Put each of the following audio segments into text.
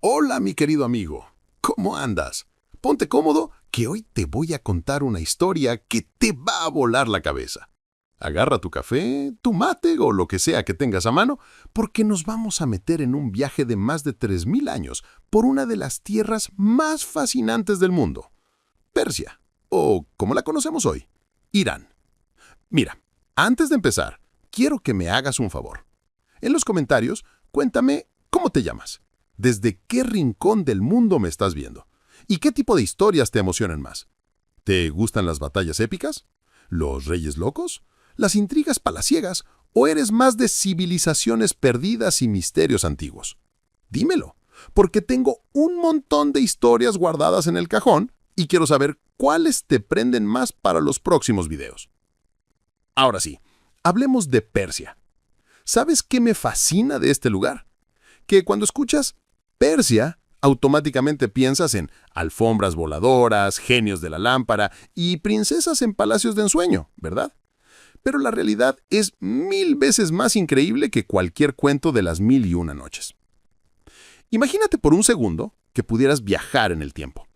Hola, mi querido amigo. ¿Cómo andas? Ponte cómodo, que hoy te voy a contar una historia que te va a volar la cabeza. Agarra tu café, tu mate o lo que sea que tengas a mano, porque nos vamos a meter en un viaje de más de 3000 años por una de las tierras más fascinantes del mundo, Persia, o como la conocemos hoy, Irán. Mira, antes de empezar, quiero que me hagas un favor. En los comentarios, cuéntame cómo te llamas, desde qué rincón del mundo me estás viendo y qué tipo de historias te emocionan más. ¿Te gustan las batallas épicas? ¿Los reyes locos? ¿Las intrigas palaciegas? ¿O eres más de civilizaciones perdidas y misterios antiguos? Dímelo, porque tengo un montón de historias guardadas en el cajón y quiero saber cuáles te prenden más para los próximos videos. Ahora sí, hablemos de Persia. ¿Sabes qué me fascina de este lugar? Que cuando escuchas Persia, automáticamente piensas en alfombras voladoras, genios de la lámpara y princesas en palacios de ensueño, ¿verdad? Pero la realidad es 1000 veces más increíble que cualquier cuento de las 1001 noches. Imagínate por un segundo que pudieras viajar en el tiempo.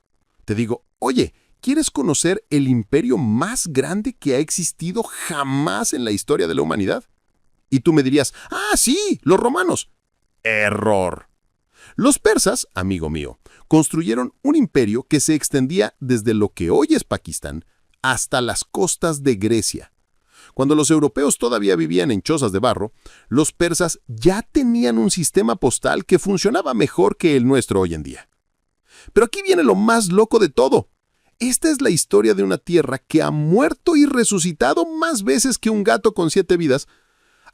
Te digo, oye, ¿quieres conocer el imperio más grande que ha existido jamás en la historia de la humanidad? Y tú me dirías, ¡ah, sí, los romanos! Error. Los persas, amigo mío, construyeron un imperio que se extendía desde lo que hoy es Pakistán hasta las costas de Grecia. Cuando los europeos todavía vivían en chozas de barro, los persas ya tenían un sistema postal que funcionaba mejor que el nuestro hoy en día. Pero aquí viene lo más loco de todo. Esta es la historia de una tierra que ha muerto y resucitado más veces que un gato con 7 vidas.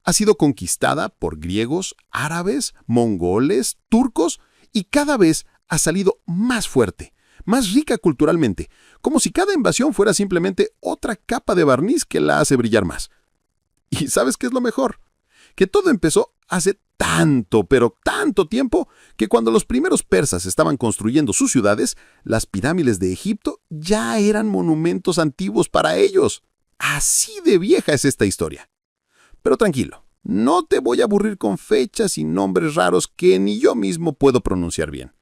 Ha sido conquistada por griegos, árabes, mongoles, turcos y cada vez ha salido más fuerte, más rica culturalmente, como si cada invasión fuera simplemente otra capa de barniz que la hace brillar más. ¿Y sabes qué es lo mejor? Que todo empezó hace tanto, pero tanto tiempo, que cuando los primeros persas estaban construyendo sus ciudades, las pirámides de Egipto ya eran monumentos antiguos para ellos. Así de vieja es esta historia. Pero tranquilo, no te voy a aburrir con fechas y nombres raros que ni yo mismo puedo pronunciar bien.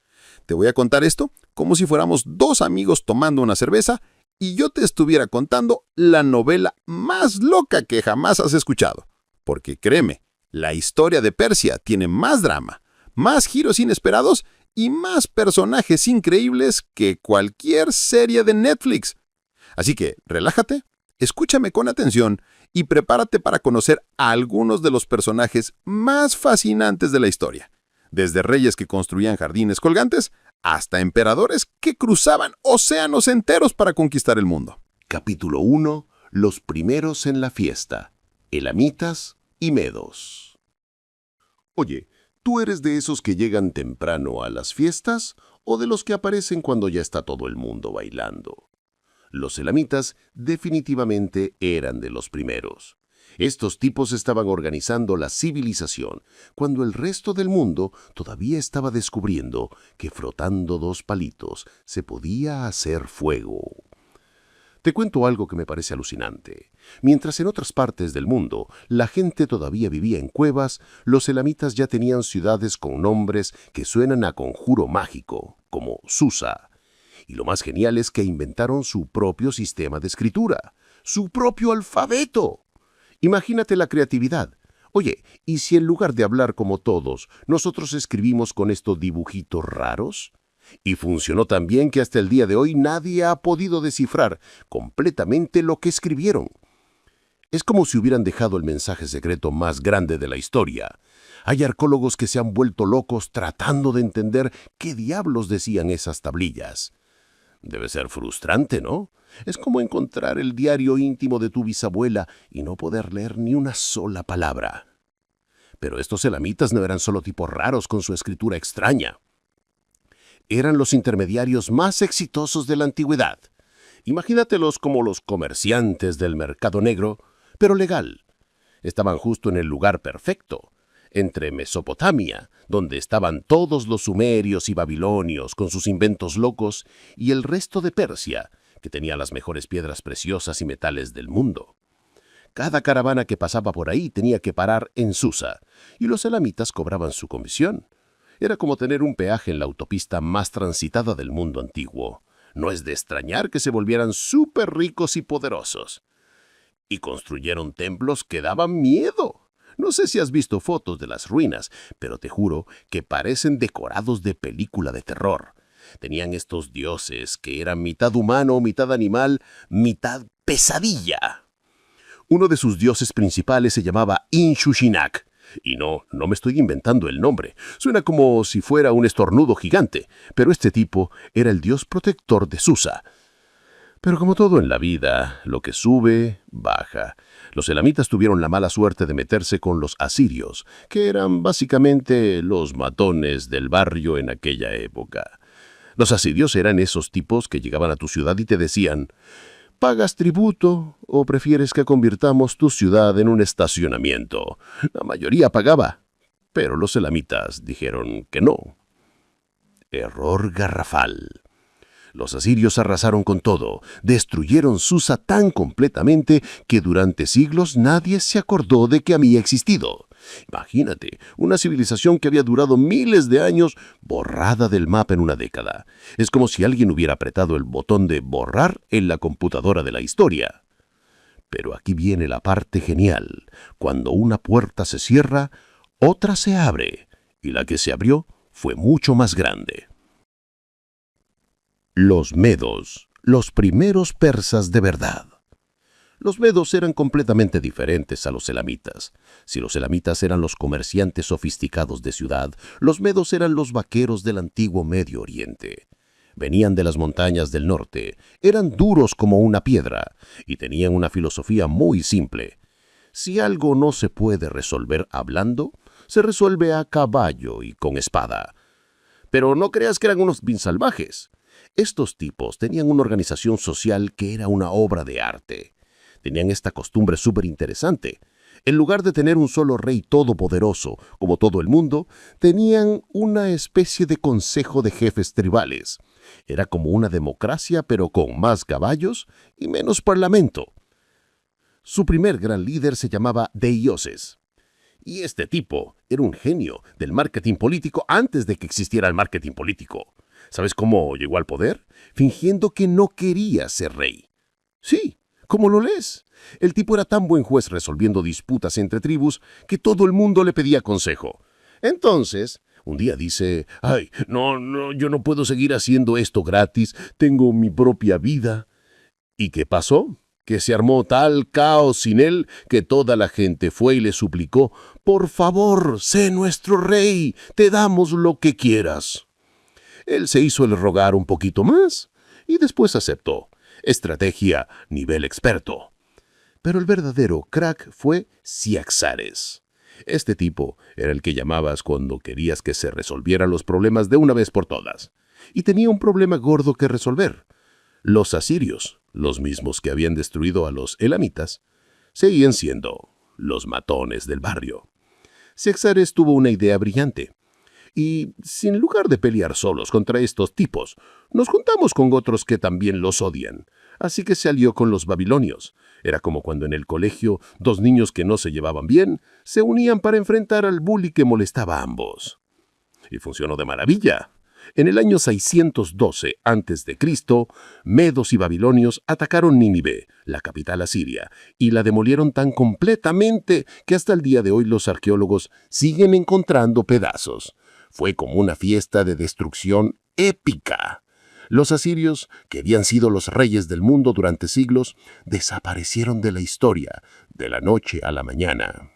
Te voy a contar esto como si fuéramos dos amigos tomando una cerveza y yo te estuviera contando la novela más loca que jamás has escuchado. Porque créeme, la historia de Persia tiene más drama, más giros inesperados y más personajes increíbles que cualquier serie de Netflix. Así que relájate, escúchame con atención y prepárate para conocer a algunos de los personajes más fascinantes de la historia, desde reyes que construían jardines colgantes hasta emperadores que cruzaban océanos enteros para conquistar el mundo. Capítulo 1. Los primeros en la fiesta. Elamitas y medos. Oye, ¿tú eres de esos que llegan temprano a las fiestas o de los que aparecen cuando ya está todo el mundo bailando? Los elamitas definitivamente eran de los primeros. Estos tipos estaban organizando la civilización cuando el resto del mundo todavía estaba descubriendo que frotando 2 palitos se podía hacer fuego. Te cuento algo que me parece alucinante. Mientras en otras partes del mundo la gente todavía vivía en cuevas, los elamitas ya tenían ciudades con nombres que suenan a conjuro mágico, como Susa. Y lo más genial es que inventaron su propio sistema de escritura, su propio alfabeto. Imagínate la creatividad. Oye, ¿y si en lugar de hablar como todos, nosotros escribimos con estos dibujitos raros? Y funcionó tan bien que hasta el día de hoy nadie ha podido descifrar completamente lo que escribieron. Es como si hubieran dejado el mensaje secreto más grande de la historia. Hay arqueólogos que se han vuelto locos tratando de entender qué diablos decían esas tablillas. Debe ser frustrante, ¿no? Es como encontrar el diario íntimo de tu bisabuela y no poder leer ni una sola palabra. Pero estos elamitas no eran solo tipos raros con su escritura extraña. Eran los intermediarios más exitosos de la antigüedad. Imagínatelos como los comerciantes del mercado negro, pero legal. Estaban justo en el lugar perfecto, entre Mesopotamia, donde estaban todos los sumerios y babilonios con sus inventos locos, y el resto de Persia, que tenía las mejores piedras preciosas y metales del mundo. Cada caravana que pasaba por ahí tenía que parar en Susa, y los elamitas cobraban su comisión. Era como tener un peaje en la autopista más transitada del mundo antiguo. No es de extrañar que se volvieran súper ricos y poderosos. Y construyeron templos que daban miedo. No sé si has visto fotos de las ruinas, pero te juro que parecen decorados de película de terror. Tenían estos dioses que eran mitad humano, mitad animal, mitad pesadilla. Uno de sus dioses principales se llamaba Inshushinak. Y no me estoy inventando el nombre. Suena como si fuera un estornudo gigante, pero este tipo era el dios protector de Susa. Pero como todo en la vida, lo que sube, baja. Los elamitas tuvieron la mala suerte de meterse con los asirios, que eran básicamente los matones del barrio en aquella época. Los asirios eran esos tipos que llegaban a tu ciudad y te decían: ¿pagas tributo o prefieres que convirtamos tu ciudad en un estacionamiento? La mayoría pagaba, pero los elamitas dijeron que no. Error garrafal. Los asirios arrasaron con todo, destruyeron Susa tan completamente que durante siglos nadie se acordó de que había existido. Imagínate, una civilización que había durado miles de años borrada del mapa en una década. Es como si alguien hubiera apretado el botón de borrar en la computadora de la historia. Pero aquí viene la parte genial. Cuando una puerta se cierra, otra se abre, y la que se abrió fue mucho más grande. Los medos, los primeros persas de verdad. Los medos eran completamente diferentes a los elamitas. Si los elamitas eran los comerciantes sofisticados de ciudad, los medos eran los vaqueros del antiguo Medio Oriente. Venían de las montañas del norte, eran duros como una piedra y tenían una filosofía muy simple. Si algo no se puede resolver hablando, se resuelve a caballo y con espada. Pero no creas que eran unos bin salvajes. Estos tipos tenían una organización social que era una obra de arte. Tenían esta costumbre súper interesante. En lugar de tener un solo rey todopoderoso, como todo el mundo, tenían una especie de consejo de jefes tribales. Era como una democracia, pero con más caballos y menos parlamento. Su primer gran líder se llamaba Deioces. Y este tipo era un genio del marketing político antes de que existiera el marketing político. ¿Sabes cómo llegó al poder? Fingiendo que no quería ser rey. Sí, ¿cómo lo lees? El tipo era tan buen juez resolviendo disputas entre tribus que todo el mundo le pedía consejo. Entonces, un día dice: «Ay, no, yo no puedo seguir haciendo esto gratis, tengo mi propia vida». ¿Y qué pasó? Que se armó tal caos sin él que toda la gente fue y le suplicó: «Por favor, sé nuestro rey, te damos lo que quieras». Él se hizo el rogar un poquito más y después aceptó. Estrategia nivel experto. Pero el verdadero crack fue Ciaxares. Este tipo era el que llamabas cuando querías que se resolvieran los problemas de una vez por todas. Y tenía un problema gordo que resolver. Los asirios, los mismos que habían destruido a los elamitas, seguían siendo los matones del barrio. Ciaxares tuvo una idea brillante. Y, sin lugar de pelear solos contra estos tipos, nos juntamos con otros que también los odian. Así que se alió con los babilonios. Era como cuando en el colegio dos niños que no se llevaban bien se unían para enfrentar al bully que molestaba a ambos. Y funcionó de maravilla. En el año 612 a.C., medos y babilonios atacaron Nínive, la capital asiria, y la demolieron tan completamente que hasta el día de hoy los arqueólogos siguen encontrando pedazos. Fue como una fiesta de destrucción épica. Los asirios, que habían sido los reyes del mundo durante siglos, desaparecieron de la historia, de la noche a la mañana.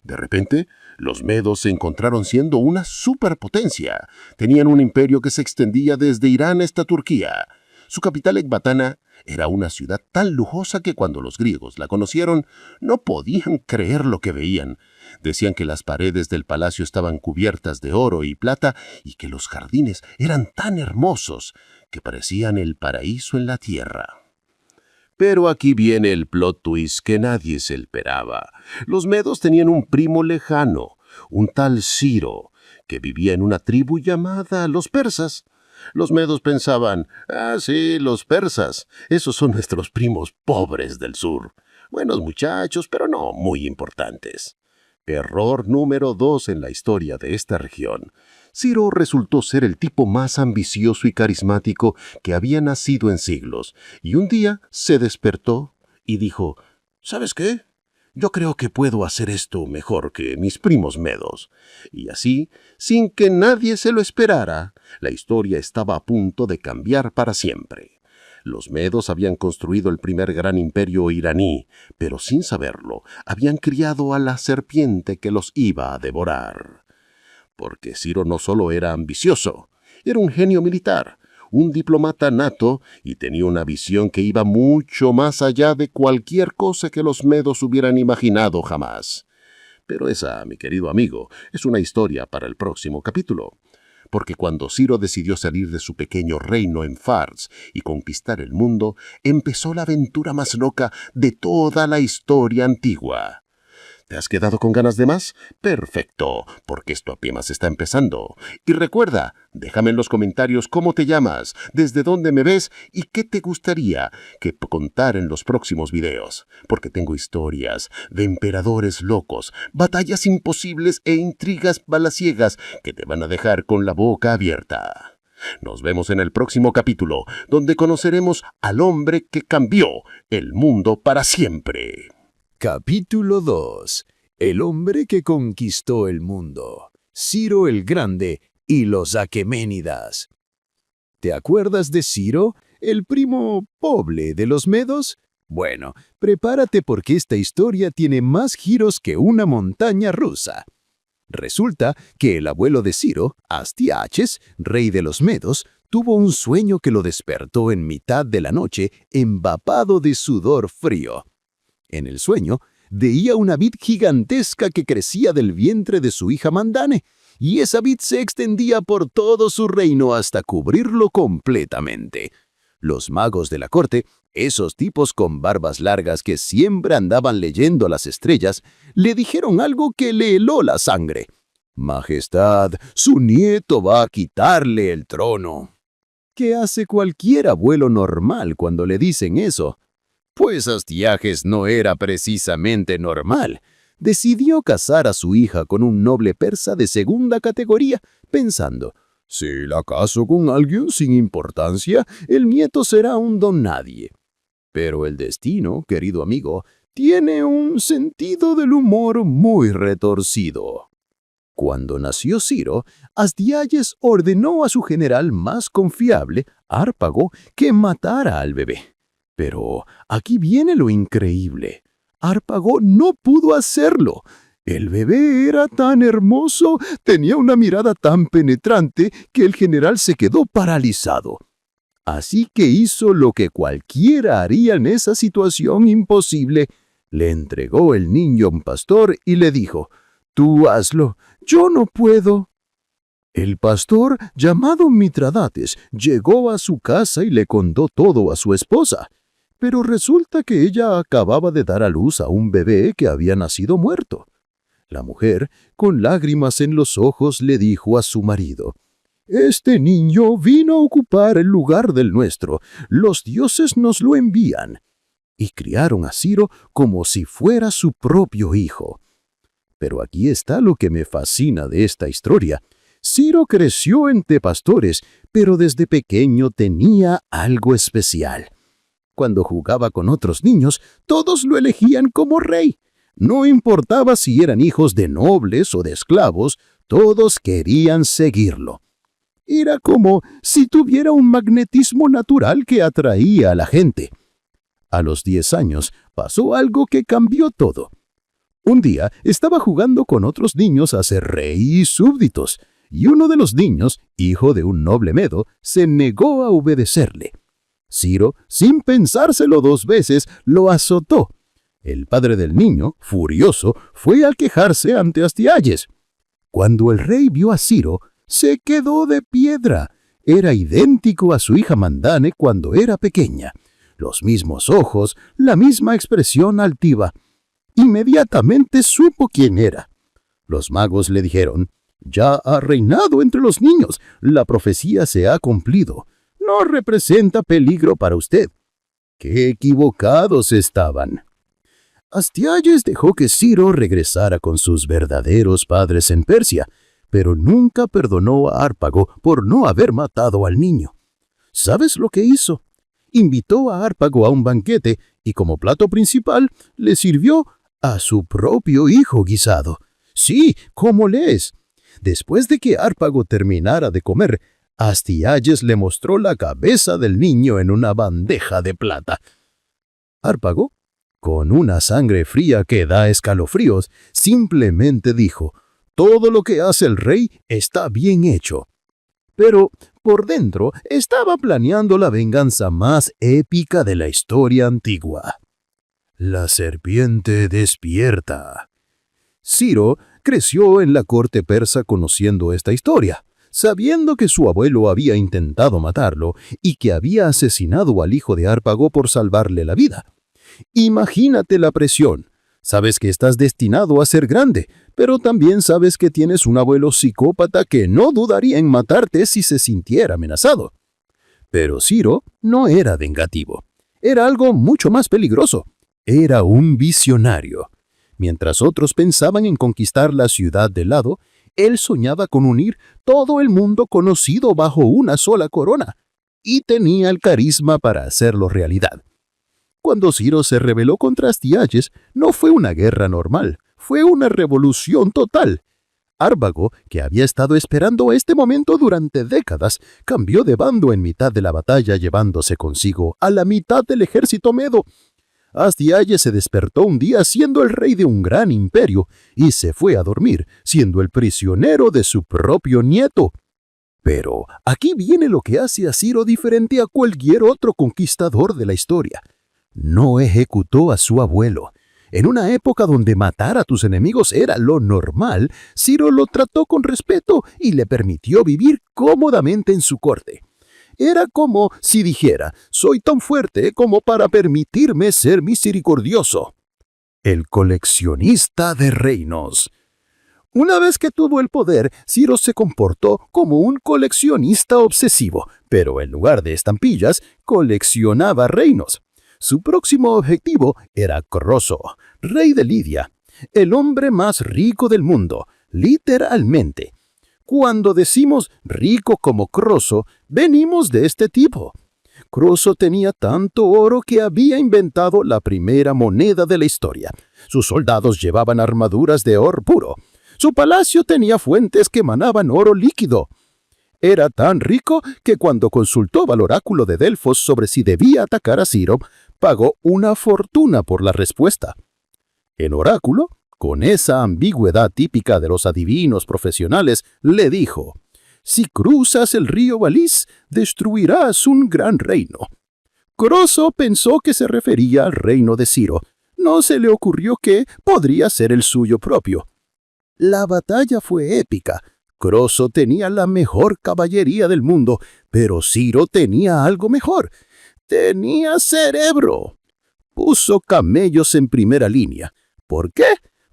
De repente, los medos se encontraron siendo una superpotencia. Tenían un imperio que se extendía desde Irán hasta Turquía. Su capital, Ecbatana, era una ciudad tan lujosa que cuando los griegos la conocieron, no podían creer lo que veían. Decían que las paredes del palacio estaban cubiertas de oro y plata y que los jardines eran tan hermosos que parecían el paraíso en la tierra. Pero aquí viene el plot twist que nadie se esperaba. Los medos tenían un primo lejano, un tal Ciro, que vivía en una tribu llamada los persas. Los medos pensaban: sí, los persas, esos son nuestros primos pobres del sur. Buenos muchachos, pero no muy importantes. Error número 2 en la historia de esta región. Ciro resultó ser el tipo más ambicioso y carismático que había nacido en siglos, y un día se despertó y dijo: ¿Sabes qué? Yo creo que puedo hacer esto mejor que mis primos medos. Y así, sin que nadie se lo esperara, la historia estaba a punto de cambiar para siempre. Los medos habían construido el primer gran imperio iraní, pero sin saberlo, habían criado a la serpiente que los iba a devorar. Porque Ciro no solo era ambicioso, era un genio militar, un diplomata nato, y tenía una visión que iba mucho más allá de cualquier cosa que los medos hubieran imaginado jamás. Pero esa, mi querido amigo, es una historia para el próximo capítulo. Porque cuando Ciro decidió salir de su pequeño reino en Fars y conquistar el mundo, empezó la aventura más loca de toda la historia antigua. ¿Te has quedado con ganas de más? Perfecto, porque esto apenas está empezando. Y recuerda, déjame en los comentarios cómo te llamas, desde dónde me ves y qué te gustaría que contar en los próximos videos. Porque tengo historias de emperadores locos, batallas imposibles e intrigas palaciegas que te van a dejar con la boca abierta. Nos vemos en el próximo capítulo, donde conoceremos al hombre que cambió el mundo para siempre. Capítulo 2. El hombre que conquistó el mundo. Ciro el Grande y los aqueménidas. ¿Te acuerdas de Ciro, el primo pobre de los medos? Bueno, prepárate porque esta historia tiene más giros que una montaña rusa. Resulta que el abuelo de Ciro, Astiages, rey de los medos, tuvo un sueño que lo despertó en mitad de la noche, empapado de sudor frío. En el sueño, veía una vid gigantesca que crecía del vientre de su hija Mandane, y esa vid se extendía por todo su reino hasta cubrirlo completamente. Los magos de la corte, esos tipos con barbas largas que siempre andaban leyendo las estrellas, le dijeron algo que le heló la sangre. «Majestad, su nieto va a quitarle el trono». ¿Qué hace cualquier abuelo normal cuando le dicen eso? Pues Astiages no era precisamente normal. Decidió casar a su hija con un noble persa de segunda categoría, pensando, si la caso con alguien sin importancia, el nieto será un don nadie. Pero el destino, querido amigo, tiene un sentido del humor muy retorcido. Cuando nació Ciro, Astiages ordenó a su general más confiable, Hárpago, que matara al bebé. Pero aquí viene lo increíble. Hárpago no pudo hacerlo. El bebé era tan hermoso, tenía una mirada tan penetrante que el general se quedó paralizado. Así que hizo lo que cualquiera haría en esa situación imposible. Le entregó el niño a un pastor y le dijo, «Tú hazlo, yo no puedo». El pastor, llamado Mitradates, llegó a su casa y le contó todo a su esposa. Pero resulta que ella acababa de dar a luz a un bebé que había nacido muerto. La mujer, con lágrimas en los ojos, le dijo a su marido, «Este niño vino a ocupar el lugar del nuestro. Los dioses nos lo envían». Y criaron a Ciro como si fuera su propio hijo. Pero aquí está lo que me fascina de esta historia. Ciro creció entre pastores, pero desde pequeño tenía algo especial. Cuando jugaba con otros niños, todos lo elegían como rey. No importaba si eran hijos de nobles o de esclavos, todos querían seguirlo. Era como si tuviera un magnetismo natural que atraía a la gente. A los 10 años pasó algo que cambió todo. Un día estaba jugando con otros niños a ser rey y súbditos, y uno de los niños, hijo de un noble medo, se negó a obedecerle. Ciro, sin pensárselo 2 veces, lo azotó. El padre del niño, furioso, fue a quejarse ante Astiages. Cuando el rey vio a Ciro, se quedó de piedra. Era idéntico a su hija Mandane cuando era pequeña. Los mismos ojos, la misma expresión altiva. Inmediatamente supo quién era. Los magos le dijeron, «Ya ha reinado entre los niños. La profecía se ha cumplido. No representa peligro para usted». ¡Qué equivocados estaban! Astiages dejó que Ciro regresara con sus verdaderos padres en Persia, pero nunca perdonó a Hárpago por no haber matado al niño. ¿Sabes lo que hizo? Invitó a Hárpago a un banquete y como plato principal le sirvió a su propio hijo guisado. Sí, como lees. Después de que Hárpago terminara de comer, Astiages le mostró la cabeza del niño en una bandeja de plata. Hárpago, con una sangre fría que da escalofríos, simplemente dijo: «Todo lo que hace el rey está bien hecho». Pero por dentro estaba planeando la venganza más épica de la historia antigua. La serpiente despierta. Ciro creció en la corte persa conociendo esta historia, sabiendo que su abuelo había intentado matarlo y que había asesinado al hijo de Hárpago por salvarle la vida. Imagínate la presión. Sabes que estás destinado a ser grande, pero también sabes que tienes un abuelo psicópata que no dudaría en matarte si se sintiera amenazado. Pero Ciro no era vengativo. Era algo mucho más peligroso. Era un visionario. Mientras otros pensaban en conquistar la ciudad del lado, él soñaba con unir todo el mundo conocido bajo una sola corona, y tenía el carisma para hacerlo realidad. Cuando Ciro se rebeló contra Astiages, no fue una guerra normal, fue una revolución total. Hárpago, que había estado esperando este momento durante décadas, cambió de bando en mitad de la batalla llevándose consigo a la mitad del ejército medo. Astiages se despertó un día siendo el rey de un gran imperio y se fue a dormir siendo el prisionero de su propio nieto. Pero aquí viene lo que hace a Ciro diferente a cualquier otro conquistador de la historia. No ejecutó a su abuelo. En una época donde matar a tus enemigos era lo normal, Ciro lo trató con respeto y le permitió vivir cómodamente en su corte. Era como si dijera: «Soy tan fuerte como para permitirme ser misericordioso». El coleccionista de reinos. Una vez que tuvo el poder, Ciro se comportó como un coleccionista obsesivo, pero en lugar de estampillas, coleccionaba reinos. Su próximo objetivo era Croso, rey de Lidia, el hombre más rico del mundo, literalmente. Cuando decimos rico como Croso, venimos de este tipo. Croso tenía tanto oro que había inventado la primera moneda de la historia. Sus soldados llevaban armaduras de oro puro. Su palacio tenía fuentes que emanaban oro líquido. Era tan rico que cuando consultó al oráculo de Delfos sobre si debía atacar a Ciro, pagó una fortuna por la respuesta. El oráculo, con esa ambigüedad típica de los adivinos profesionales, le dijo: «Si cruzas el río Balis, destruirás un gran reino». Croso pensó que se refería al reino de Ciro. No se le ocurrió que podría ser el suyo propio. La batalla fue épica. Croso tenía la mejor caballería del mundo, pero Ciro tenía algo mejor. Tenía cerebro. Puso camellos en primera línea. ¿Por qué?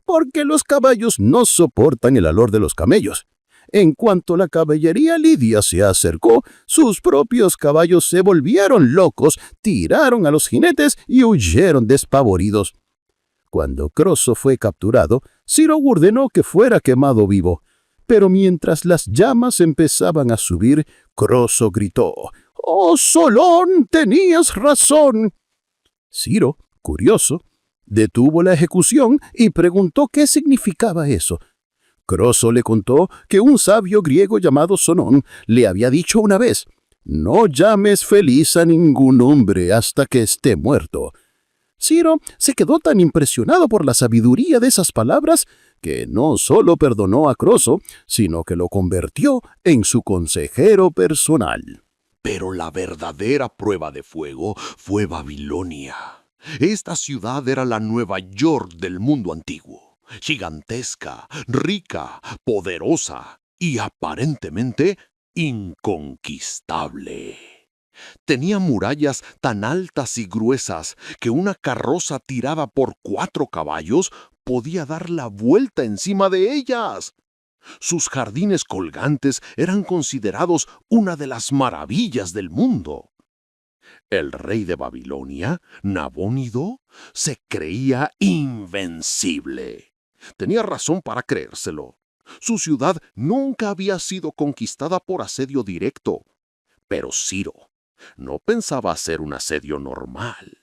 Porque los caballos no soportan el olor de los camellos. En cuanto la caballería lidia se acercó, sus propios caballos se volvieron locos, tiraron a los jinetes y huyeron despavoridos. Cuando Croso fue capturado, Ciro ordenó que fuera quemado vivo. Pero mientras las llamas empezaban a subir, Croso gritó: «¡Oh, Solón, tenías razón!». Ciro, curioso, detuvo la ejecución y preguntó qué significaba eso. Croso le contó que un sabio griego llamado Solón le había dicho una vez: «No llames feliz a ningún hombre hasta que esté muerto». Ciro se quedó tan impresionado por la sabiduría de esas palabras que no solo perdonó a Croso, sino que lo convirtió en su consejero personal. Pero la verdadera prueba de fuego fue Babilonia. Esta ciudad era la Nueva York del mundo antiguo, gigantesca, rica, poderosa y aparentemente inconquistable. Tenía murallas tan altas y gruesas que una carroza tirada por 4 caballos podía dar la vuelta encima de ellas. Sus jardines colgantes eran considerados una de las maravillas del mundo. El rey de Babilonia, Nabónido, se creía invencible. Tenía razón para creérselo. Su ciudad nunca había sido conquistada por asedio directo. Pero Ciro no pensaba hacer un asedio normal.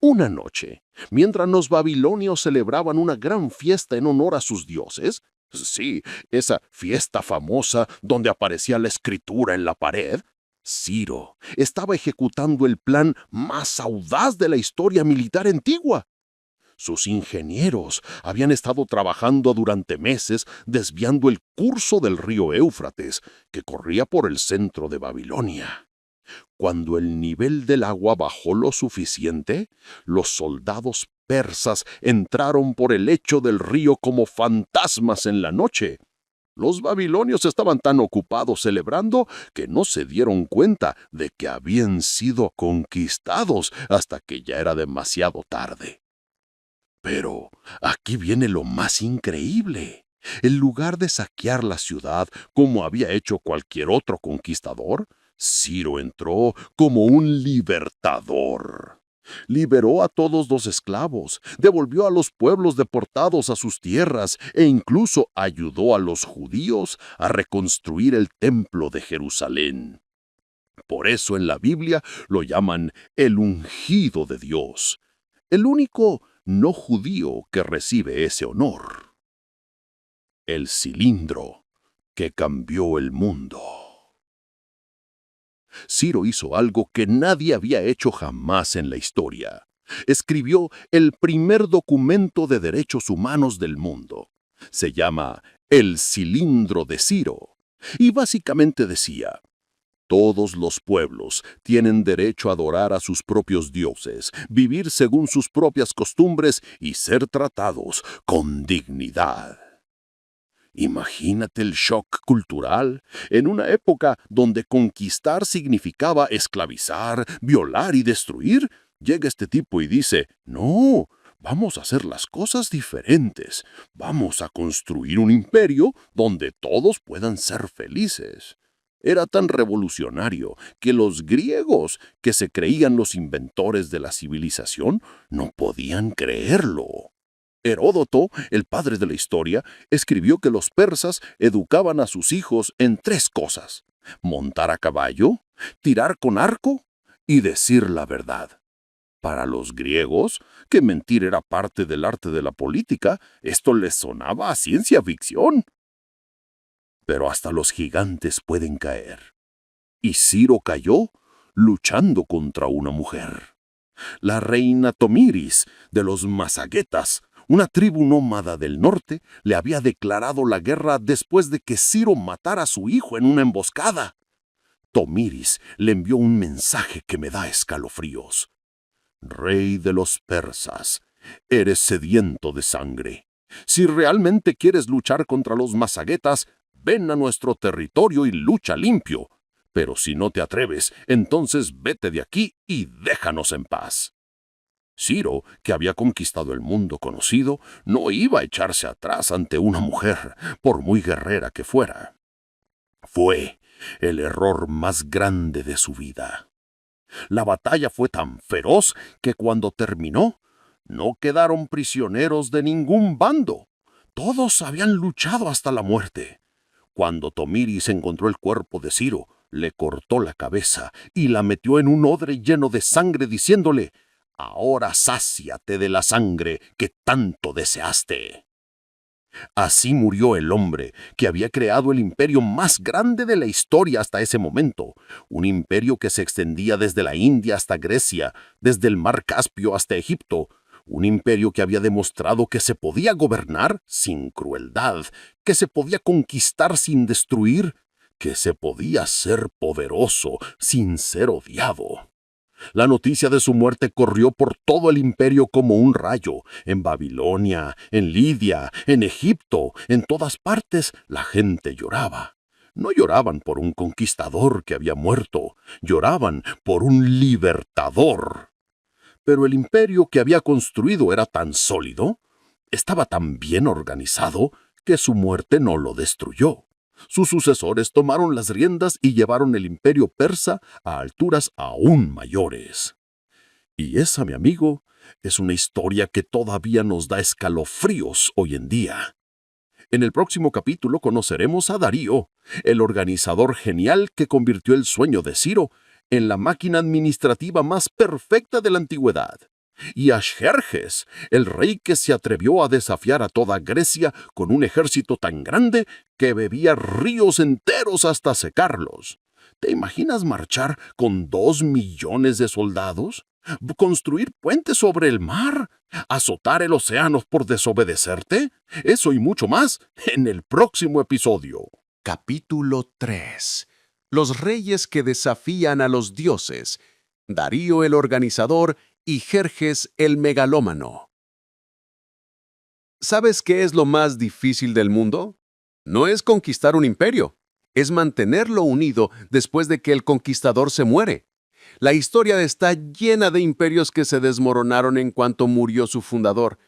Una noche, mientras los babilonios celebraban una gran fiesta en honor a sus dioses, sí, esa fiesta famosa donde aparecía la escritura en la pared, Ciro estaba ejecutando el plan más audaz de la historia militar antigua. Sus ingenieros habían estado trabajando durante meses desviando el curso del río Éufrates, que corría por el centro de Babilonia. Cuando el nivel del agua bajó lo suficiente, los soldados persas entraron por el lecho del río como fantasmas en la noche. Los babilonios estaban tan ocupados celebrando que no se dieron cuenta de que habían sido conquistados hasta que ya era demasiado tarde. Pero aquí viene lo más increíble. En lugar de saquear la ciudad como había hecho cualquier otro conquistador, Ciro entró como un libertador. Liberó a todos los esclavos, devolvió a los pueblos deportados a sus tierras e incluso ayudó a los judíos a reconstruir el templo de Jerusalén. Por eso en la Biblia lo llaman el ungido de Dios, el único no judío que recibe ese honor. El cilindro que cambió el mundo. Ciro hizo algo que nadie había hecho jamás en la historia. Escribió el primer documento de derechos humanos del mundo. Se llama El Cilindro de Ciro. Y básicamente decía: todos los pueblos tienen derecho a adorar a sus propios dioses, vivir según sus propias costumbres y ser tratados con dignidad. Imagínate el shock cultural en una época donde conquistar significaba esclavizar, violar y destruir. Llega este tipo y dice: no, vamos a hacer las cosas diferentes. Vamos a construir un imperio donde todos puedan ser felices. Era tan revolucionario que los griegos, que se creían los inventores de la civilización, no podían creerlo. Heródoto, el padre de la historia, escribió que los persas educaban a sus hijos en 3 cosas: montar a caballo, tirar con arco y decir la verdad. Para los griegos, que mentir era parte del arte de la política, esto les sonaba a ciencia ficción. Pero hasta los gigantes pueden caer. Y Ciro cayó luchando contra una mujer. La reina Tomiris de los Masagetas, una tribu nómada del norte, le había declarado la guerra después de que Ciro matara a su hijo en una emboscada. Tomiris le envió un mensaje que me da escalofríos. Rey de los persas, eres sediento de sangre. Si realmente quieres luchar contra los Masagetas, ven a nuestro territorio y lucha limpio. Pero si no te atreves, entonces vete de aquí y déjanos en paz. Ciro, que había conquistado el mundo conocido, no iba a echarse atrás ante una mujer, por muy guerrera que fuera. Fue el error más grande de su vida. La batalla fue tan feroz que cuando terminó, no quedaron prisioneros de ningún bando. Todos habían luchado hasta la muerte. Cuando Tomiris encontró el cuerpo de Ciro, le cortó la cabeza y la metió en un odre lleno de sangre, diciéndole: ahora sáciate de la sangre que tanto deseaste. Así murió el hombre que había creado el imperio más grande de la historia hasta ese momento, un imperio que se extendía desde la India hasta Grecia, desde el mar Caspio hasta Egipto, un imperio que había demostrado que se podía gobernar sin crueldad, que se podía conquistar sin destruir, que se podía ser poderoso sin ser odiado. La noticia de su muerte corrió por todo el imperio como un rayo. En Babilonia, en Lidia, en Egipto, en todas partes la gente lloraba. No lloraban por un conquistador que había muerto, lloraban por un libertador. Pero el imperio que había construido era tan sólido, estaba tan bien organizado, que su muerte no lo destruyó. Sus sucesores tomaron las riendas y llevaron el imperio persa a alturas aún mayores. Y esa, mi amigo, es una historia que todavía nos da escalofríos hoy en día. En el próximo capítulo conoceremos a Darío, el organizador genial que convirtió el sueño de Ciro en la máquina administrativa más perfecta de la antigüedad, y a Xerjes, el rey que se atrevió a desafiar a toda Grecia con un ejército tan grande que bebía ríos enteros hasta secarlos. ¿Te imaginas marchar con 2 millones de soldados? ¿Construir puentes sobre el mar? ¿Azotar el océano por desobedecerte? Eso y mucho más en el próximo episodio. Capítulo 3. Los reyes que desafían a los dioses. Darío el organizador y Jerjes el megalómano. ¿Sabes qué es lo más difícil del mundo? No es conquistar un imperio, es mantenerlo unido después de que el conquistador se muere. La historia está llena de imperios que se desmoronaron en cuanto murió su fundador,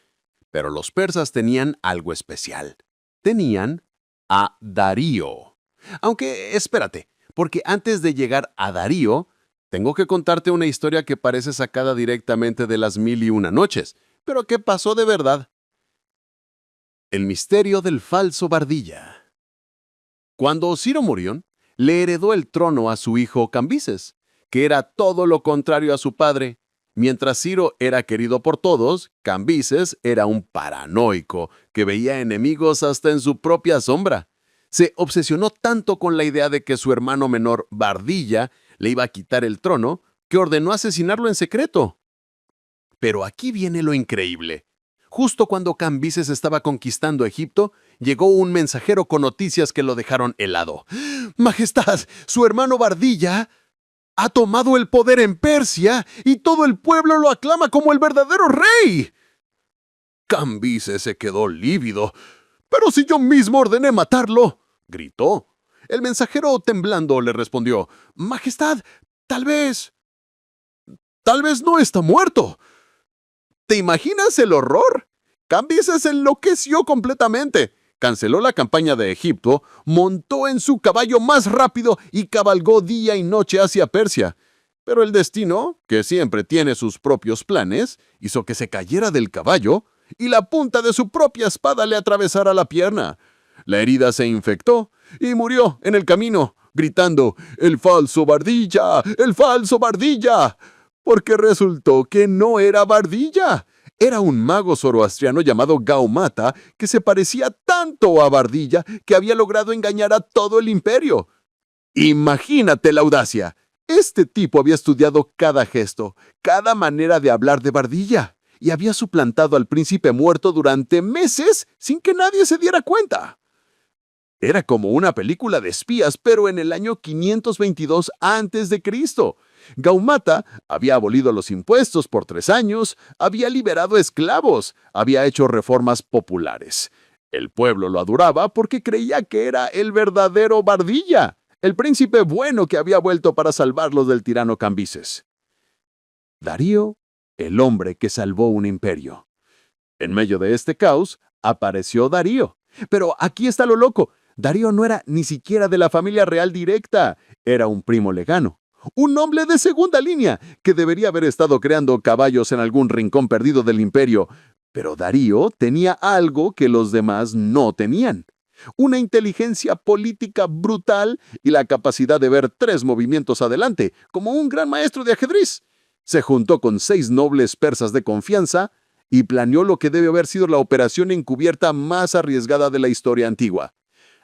pero los persas tenían algo especial. Tenían a Darío. Aunque, espérate, porque antes de llegar a Darío, tengo que contarte una historia que parece sacada directamente de las 1001 noches, pero que pasó de verdad. El misterio del falso Bardilla. Cuando Ciro murió, le heredó el trono a su hijo Cambises, que era todo lo contrario a su padre. Mientras Ciro era querido por todos, Cambises era un paranoico que veía enemigos hasta en su propia sombra. Se obsesionó tanto con la idea de que su hermano menor, Bardilla, le iba a quitar el trono, que ordenó asesinarlo en secreto. Pero aquí viene lo increíble. Justo cuando Cambises estaba conquistando Egipto, llegó un mensajero con noticias que lo dejaron helado. «Majestad, su hermano Bardilla ha tomado el poder en Persia y todo el pueblo lo aclama como el verdadero rey». Cambises se quedó lívido. «¡Pero si yo mismo ordené matarlo!», gritó. El mensajero, temblando, le respondió: «Majestad, tal vez no está muerto». ¿Te imaginas el horror? Cambises enloqueció completamente. Canceló la campaña de Egipto, montó en su caballo más rápido y cabalgó día y noche hacia Persia. Pero el destino, que siempre tiene sus propios planes, hizo que se cayera del caballo y la punta de su propia espada le atravesara la pierna. La herida se infectó y murió en el camino, gritando: «¡El falso Bardilla! ¡El falso Bardilla!», porque resultó que no era Bardilla. Era un mago zoroastriano llamado Gaumata que se parecía tanto a Bardilla que había logrado engañar a todo el imperio. Imagínate la audacia. Este tipo había estudiado cada gesto, cada manera de hablar de Bardilla, y había suplantado al príncipe muerto durante meses sin que nadie se diera cuenta. Era como una película de espías, pero en el año 522 a.C. Gaumata había abolido los impuestos por 3 años, había liberado esclavos, había hecho reformas populares. El pueblo lo adoraba porque creía que era el verdadero Bardilla, el príncipe bueno que había vuelto para salvarlos del tirano Cambises. Darío, el hombre que salvó un imperio. En medio de este caos, apareció Darío. Pero aquí está lo loco. Darío no era ni siquiera de la familia real directa, era un primo lejano. Un noble de segunda línea que debería haber estado creando caballos en algún rincón perdido del imperio. Pero Darío tenía algo que los demás no tenían: una inteligencia política brutal y la capacidad de ver 3 movimientos adelante, como un gran maestro de ajedrez. Se juntó con 6 nobles persas de confianza y planeó lo que debe haber sido la operación encubierta más arriesgada de la historia antigua.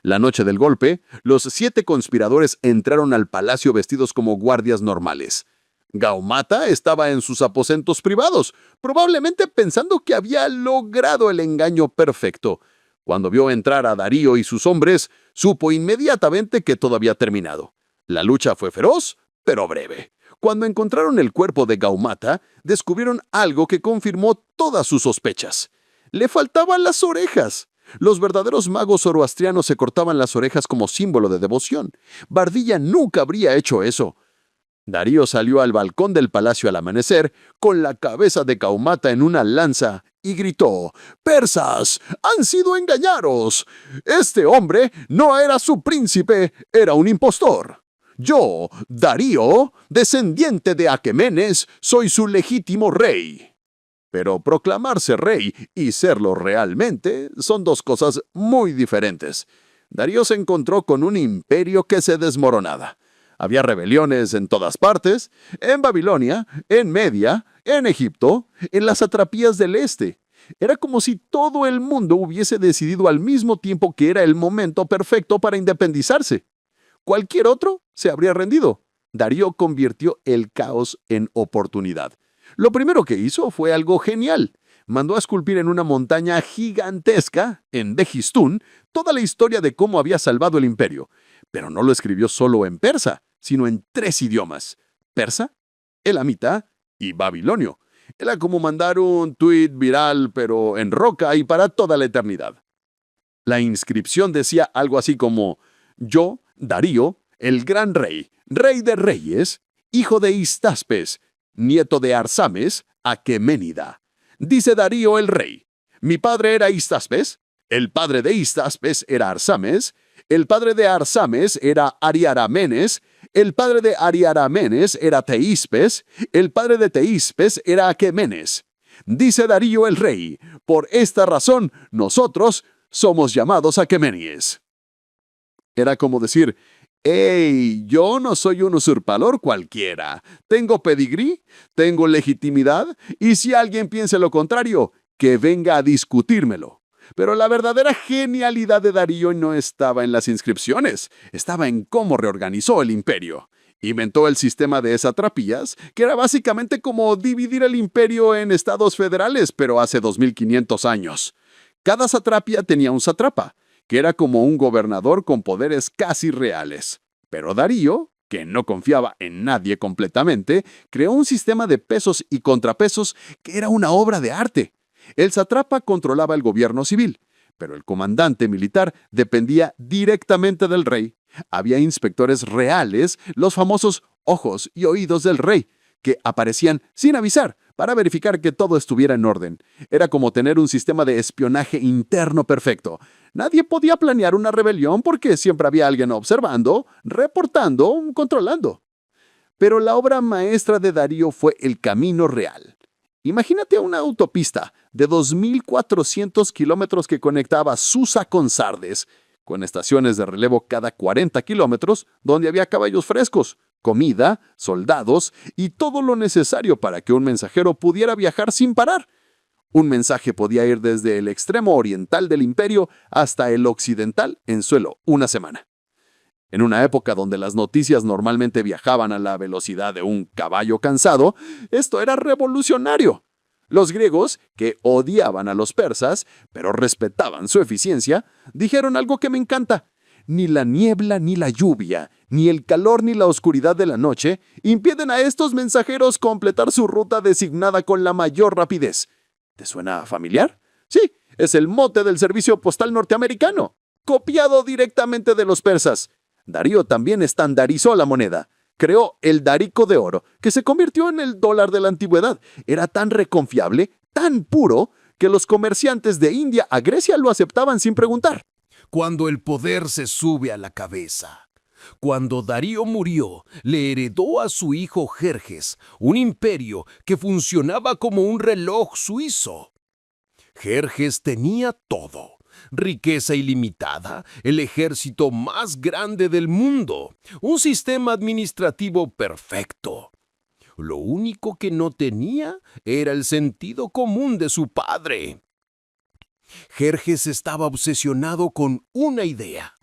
La noche del golpe, los 7 conspiradores entraron al palacio vestidos como guardias normales. Gaumata estaba en sus aposentos privados, probablemente pensando que había logrado el engaño perfecto. Cuando vio entrar a Darío y sus hombres, supo inmediatamente que todo había terminado. La lucha fue feroz, pero breve. Cuando encontraron el cuerpo de Gaumata, descubrieron algo que confirmó todas sus sospechas. Le faltaban las orejas. Los verdaderos magos zoroastrianos se cortaban las orejas como símbolo de devoción. Bardilla nunca habría hecho eso. Darío salió al balcón del palacio al amanecer, con la cabeza de Gaumata en una lanza, y gritó: «¡Persas! ¡Han sido engañados! Este hombre no era su príncipe, era un impostor. Yo, Darío, descendiente de Aquemenes, soy su legítimo rey». Pero proclamarse rey y serlo realmente son dos cosas muy diferentes. Darío se encontró con un imperio que se desmoronaba. Había rebeliones en todas partes, en Babilonia, en Media, en Egipto, en las satrapías del este. Era como si todo el mundo hubiese decidido al mismo tiempo que era el momento perfecto para independizarse. Cualquier otro se habría rendido. Darío convirtió el caos en oportunidad. Lo primero que hizo fue algo genial. Mandó a esculpir en una montaña gigantesca, en Dejistún, toda la historia de cómo había salvado el imperio. Pero no lo escribió solo en persa, sino en 3 idiomas: persa, elamita y babilonio. Era como mandar un tuit viral, pero en roca y para toda la eternidad. La inscripción decía algo así como: «Yo, Darío, el gran rey, rey de reyes, hijo de Histaspes, nieto de Arsames, Aqueménida. Dice Darío el rey: mi padre era Histaspes, el padre de Histaspes era Arsames, el padre de Arsames era Ariaramenes, el padre de Ariaramenes era Teíspes, el padre de Teíspes era Aquemenes. Dice Darío el rey: por esta razón nosotros somos llamados aquemenies». Era como decir: «¡Hey! Yo no soy un usurpador cualquiera. Tengo pedigrí, tengo legitimidad, y si alguien piensa lo contrario, que venga a discutírmelo». Pero la verdadera genialidad de Darío no estaba en las inscripciones, estaba en cómo reorganizó el imperio. Inventó el sistema de satrapías, que era básicamente como dividir el imperio en estados federales, pero hace 2500 años. Cada satrapia tenía un sátrapa, que era como un gobernador con poderes casi reales. Pero Darío, que no confiaba en nadie completamente, creó un sistema de pesos y contrapesos que era una obra de arte. El sátrapa controlaba el gobierno civil, pero el comandante militar dependía directamente del rey. Había inspectores reales, los famosos ojos y oídos del rey, que aparecían sin avisar para verificar que todo estuviera en orden. Era como tener un sistema de espionaje interno perfecto. Nadie podía planear una rebelión porque siempre había alguien observando, reportando, controlando. Pero la obra maestra de Darío fue el Camino Real. Imagínate una autopista de 2.400 kilómetros que conectaba Susa con Sardes, con estaciones de relevo cada 40 kilómetros, donde había caballos frescos, comida, soldados y todo lo necesario para que un mensajero pudiera viajar sin parar. Un mensaje podía ir desde el extremo oriental del imperio hasta el occidental en solo una semana. En una época donde las noticias normalmente viajaban a la velocidad de un caballo cansado, esto era revolucionario. Los griegos, que odiaban a los persas, pero respetaban su eficiencia, dijeron algo que me encanta: ni la niebla ni la lluvia, ni el calor ni la oscuridad de la noche impiden a estos mensajeros completar su ruta designada con la mayor rapidez. ¿Te suena familiar? Sí, es el mote del servicio postal norteamericano, copiado directamente de los persas. Darío también estandarizó la moneda. Creó el darico de oro, que se convirtió en el dólar de la antigüedad. Era tan reconfiable, tan puro, que los comerciantes de India a Grecia lo aceptaban sin preguntar. Cuando el poder se sube a la cabeza. Cuando Darío murió, le heredó a su hijo Jerjes un imperio que funcionaba como un reloj suizo. Jerjes tenía todo: riqueza ilimitada, el ejército más grande del mundo, un sistema administrativo perfecto. Lo único que no tenía era el sentido común de su padre. Jerjes estaba obsesionado con una idea: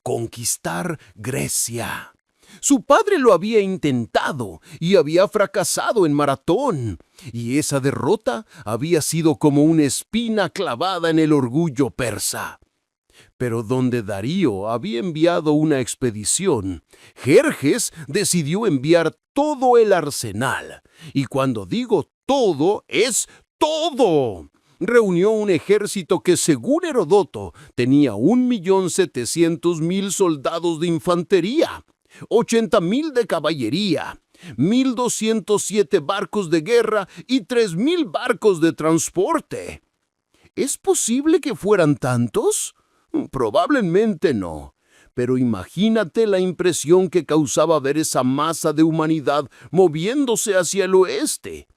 conquistar Grecia. Su padre lo había intentado y había fracasado en Maratón, y esa derrota había sido como una espina clavada en el orgullo persa. Pero donde Darío había enviado una expedición, Jerjes decidió enviar todo el arsenal. Y cuando digo todo, es todo. Reunió un ejército que, según Herodoto, tenía 1.700.000 soldados de infantería, 80.000 de caballería, 1,207 barcos de guerra y 3,000 barcos de transporte. ¿Es posible que fueran tantos? Probablemente no. Pero imagínate la impresión que causaba ver esa masa de humanidad moviéndose hacia el oeste.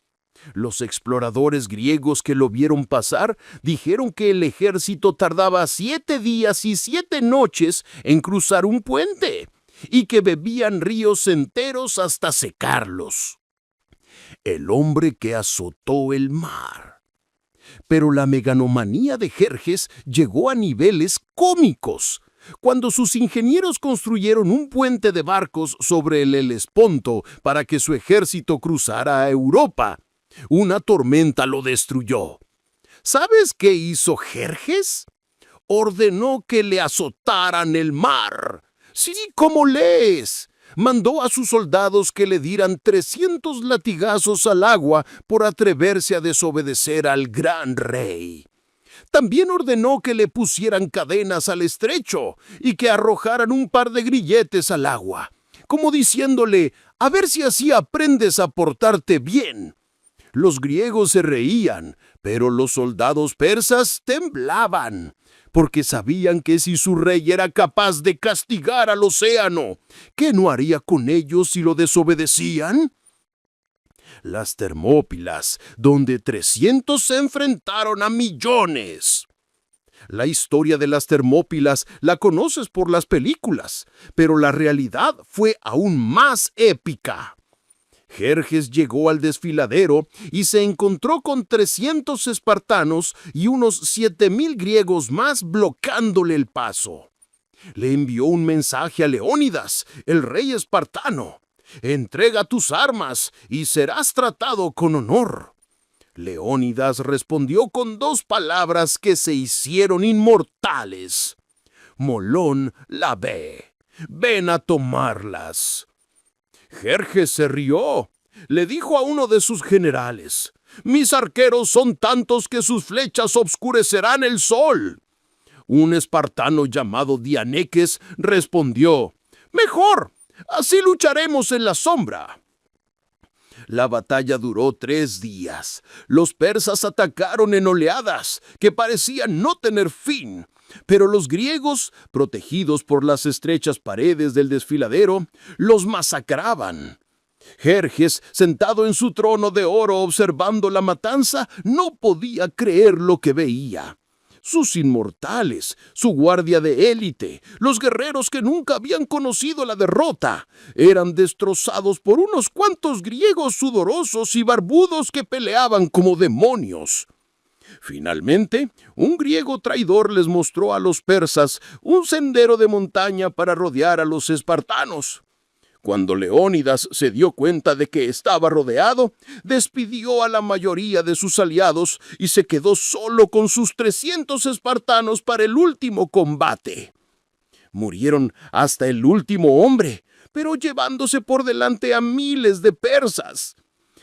Los exploradores griegos que lo vieron pasar dijeron que el ejército tardaba 7 días y 7 noches en cruzar un puente y que bebían ríos enteros hasta secarlos. El hombre que azotó el mar. Pero la megalomanía de Jerjes llegó a niveles cómicos. Cuando sus ingenieros construyeron un puente de barcos sobre el Helesponto para que su ejército cruzara a Europa, una tormenta lo destruyó. ¿Sabes qué hizo Jerjes? Ordenó que le azotaran el mar. Sí, como lees. Mandó a sus soldados que le dieran 300 latigazos al agua por atreverse a desobedecer al gran rey. También ordenó que le pusieran cadenas al estrecho y que arrojaran un par de grilletes al agua, como diciéndole, a ver si así aprendes a portarte bien. Los griegos se reían, pero los soldados persas temblaban, porque sabían que si su rey era capaz de castigar al océano, ¿qué no haría con ellos si lo desobedecían? Las Termópilas, donde 300 se enfrentaron a millones. La historia de las Termópilas la conoces por las películas, pero la realidad fue aún más épica. Jerjes llegó al desfiladero y se encontró con 300 espartanos y unos 7,000 griegos más bloqueándole el paso. Le envió un mensaje a Leónidas, el rey espartano. Entrega tus armas y serás tratado con honor. Leónidas respondió con 2 palabras que se hicieron inmortales. Molón la ve. Ven a tomarlas. Jerjes se rió. Le dijo a uno de sus generales, mis arqueros son tantos que sus flechas obscurecerán el sol. Un espartano llamado Dianeques respondió, mejor, así lucharemos en la sombra. La batalla duró 3 días. Los persas atacaron en oleadas que parecían no tener fin, pero los griegos, protegidos por las estrechas paredes del desfiladero, los masacraban. Jerjes, sentado en su trono de oro observando la matanza, no podía creer lo que veía. Sus inmortales, su guardia de élite, los guerreros que nunca habían conocido la derrota, eran destrozados por unos cuantos griegos sudorosos y barbudos que peleaban como demonios. Finalmente, un griego traidor les mostró a los persas un sendero de montaña para rodear a los espartanos. Cuando Leónidas se dio cuenta de que estaba rodeado, despidió a la mayoría de sus aliados y se quedó solo con sus 300 espartanos para el último combate. Murieron hasta el último hombre, pero llevándose por delante a miles de persas.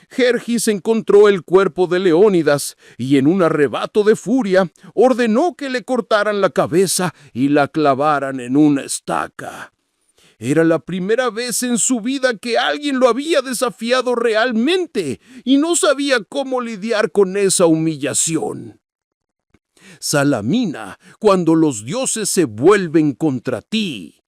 Jerjes encontró el cuerpo de Leónidas y en un arrebato de furia ordenó que le cortaran la cabeza y la clavaran en una estaca. Era la primera vez en su vida que alguien lo había desafiado realmente y no sabía cómo lidiar con esa humillación. Salamina, cuando los dioses se vuelven contra ti.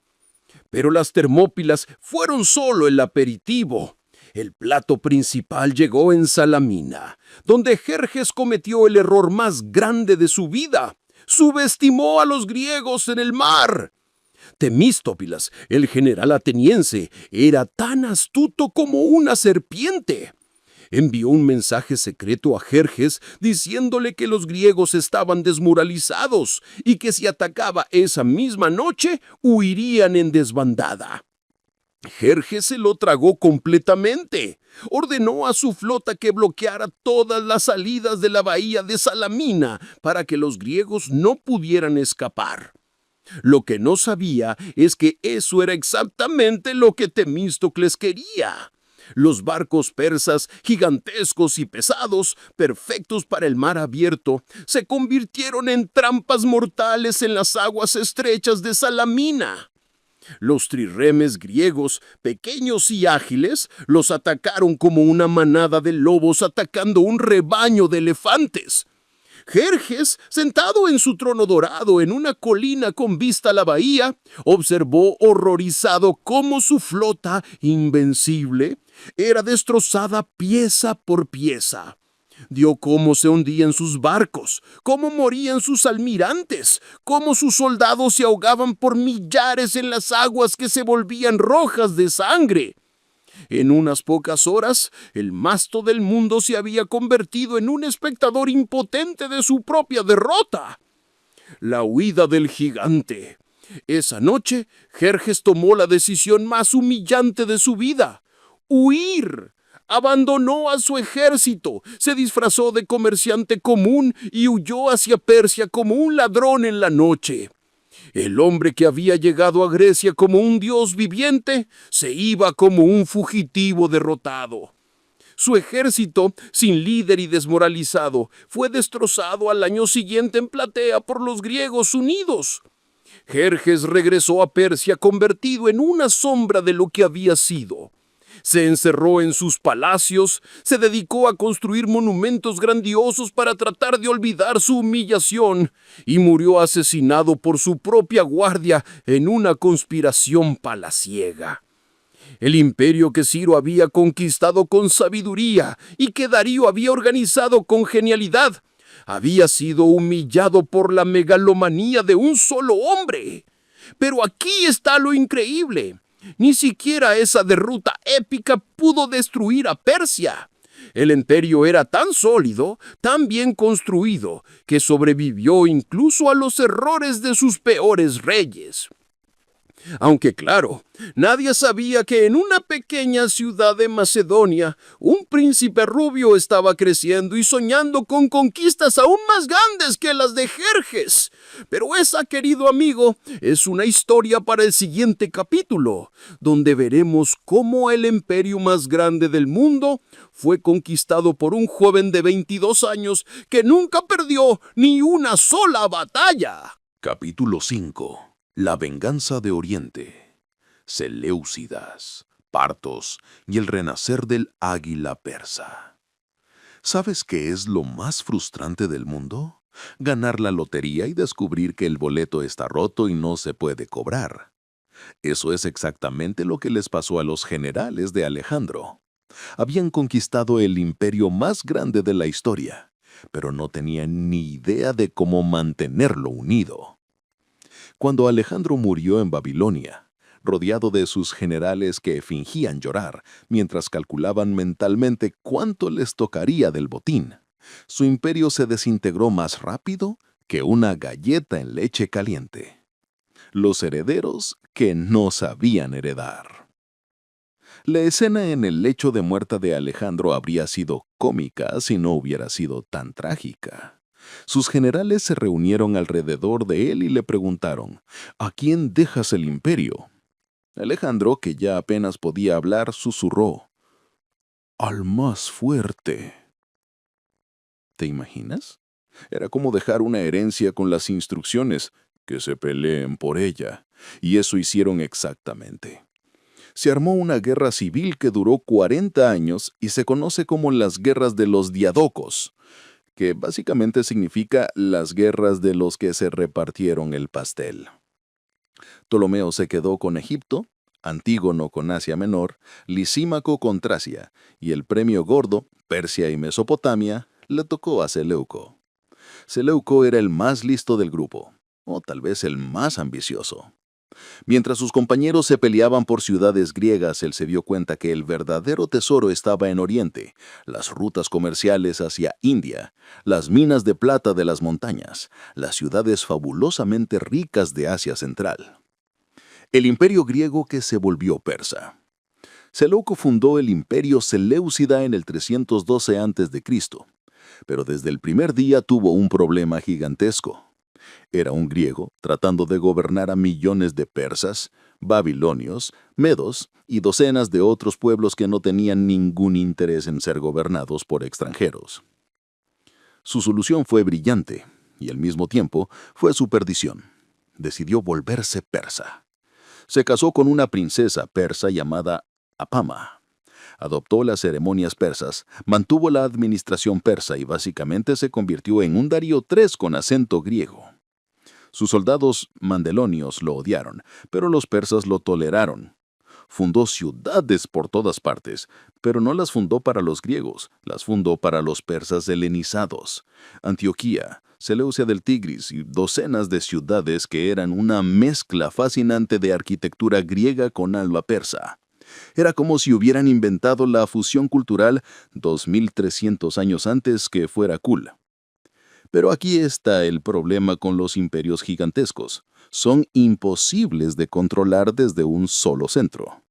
Pero las Termópilas fueron solo el aperitivo. El plato principal llegó en Salamina, donde Jerjes cometió el error más grande de su vida. Subestimó a los griegos en el mar. Temístopilas, el general ateniense, era tan astuto como una serpiente. Envió un mensaje secreto a Jerjes diciéndole que los griegos estaban desmoralizados y que si atacaba esa misma noche, huirían en desbandada. Jerjes se lo tragó completamente. Ordenó a su flota que bloqueara todas las salidas de la bahía de Salamina para que los griegos no pudieran escapar. Lo que no sabía es que eso era exactamente lo que Temístocles quería. Los barcos persas, gigantescos y pesados, perfectos para el mar abierto, se convirtieron en trampas mortales en las aguas estrechas de Salamina. Los trirremes griegos, pequeños y ágiles, los atacaron como una manada de lobos atacando un rebaño de elefantes. Jerjes, sentado en su trono dorado en una colina con vista a la bahía, observó horrorizado cómo su flota, invencible, era destrozada pieza por pieza. Vio cómo se hundían sus barcos, cómo morían sus almirantes, cómo sus soldados se ahogaban por millares en las aguas que se volvían rojas de sangre. En unas pocas horas, el masto del mundo se había convertido en un espectador impotente de su propia derrota. La huida del gigante. Esa noche, Jerjes tomó la decisión más humillante de su vida: huir. Abandonó a su ejército, se disfrazó de comerciante común y huyó hacia Persia como un ladrón en la noche. El hombre que había llegado a Grecia como un dios viviente se iba como un fugitivo derrotado. Su ejército, sin líder y desmoralizado, fue destrozado al año siguiente en Platea por los griegos unidos. Jerjes regresó a Persia convertido en una sombra de lo que había sido. Se encerró en sus palacios, se dedicó a construir monumentos grandiosos para tratar de olvidar su humillación y murió asesinado por su propia guardia en una conspiración palaciega. El imperio que Ciro había conquistado con sabiduría y que Darío había organizado con genialidad había sido humillado por la megalomanía de un solo hombre. Pero aquí está lo increíble. Ni siquiera esa derrota épica pudo destruir a Persia. El imperio era tan sólido, tan bien construido, que sobrevivió incluso a los errores de sus peores reyes. Aunque claro, nadie sabía que en una pequeña ciudad de Macedonia, un príncipe rubio estaba creciendo y soñando con conquistas aún más grandes que las de Jerjes. Pero esa, querido amigo, es una historia para el siguiente capítulo, donde veremos cómo el imperio más grande del mundo fue conquistado por un joven de 22 años que nunca perdió ni una sola batalla. Capítulo 5. La venganza de Oriente. Seleucidas, Partos y el renacer del águila persa. ¿Sabes qué es lo más frustrante del mundo? Ganar la lotería y descubrir que el boleto está roto y no se puede cobrar. Eso es exactamente lo que les pasó a los generales de Alejandro. Habían conquistado el imperio más grande de la historia, pero no tenían ni idea de cómo mantenerlo unido. Cuando Alejandro murió en Babilonia, rodeado de sus generales que fingían llorar mientras calculaban mentalmente cuánto les tocaría del botín, su imperio se desintegró más rápido que una galleta en leche caliente. Los herederos que no sabían heredar. La escena en el lecho de muerte de Alejandro habría sido cómica si no hubiera sido tan trágica. Sus generales se reunieron alrededor de él y le preguntaron: ¿a quién dejas el imperio? Alejandro, que ya apenas podía hablar, susurró: al más fuerte. ¿Te imaginas? Era como dejar una herencia con las instrucciones: que se peleen por ella. Y eso hicieron exactamente. Se armó una guerra civil que duró 40 años y se conoce como las guerras de los diadocos, que básicamente significa las guerras de los que se repartieron el pastel. Ptolomeo se quedó con Egipto, Antígono con Asia Menor, Lisímaco con Tracia, y el premio gordo, Persia y Mesopotamia, le tocó a Seleuco. Seleuco era el más listo del grupo, o tal vez el más ambicioso. Mientras sus compañeros se peleaban por ciudades griegas, él se dio cuenta que el verdadero tesoro estaba en Oriente, las rutas comerciales hacia India, las minas de plata de las montañas, las ciudades fabulosamente ricas de Asia Central. El imperio griego que se volvió persa. Seleuco fundó el imperio Seleucida en el 312 a.C., pero desde el primer día tuvo un problema gigantesco. Era un griego tratando de gobernar a millones de persas, babilonios, medos y docenas de otros pueblos que no tenían ningún interés en ser gobernados por extranjeros. Su solución fue brillante y al mismo tiempo fue su perdición. Decidió volverse persa. Se casó con una princesa persa llamada Apama. Adoptó las ceremonias persas, mantuvo la administración persa y básicamente se convirtió en un Darío III con acento griego. Sus soldados mandelonios lo odiaron, pero los persas lo toleraron. Fundó ciudades por todas partes, pero no las fundó para los griegos, las fundó para los persas helenizados. Antioquía, Seleucia del Tigris y docenas de ciudades que eran una mezcla fascinante de arquitectura griega con alma persa. Era como si hubieran inventado la fusión cultural 2300 años antes que fuera cool. Pero aquí está el problema con los imperios gigantescos. Son imposibles de controlar desde un solo centro.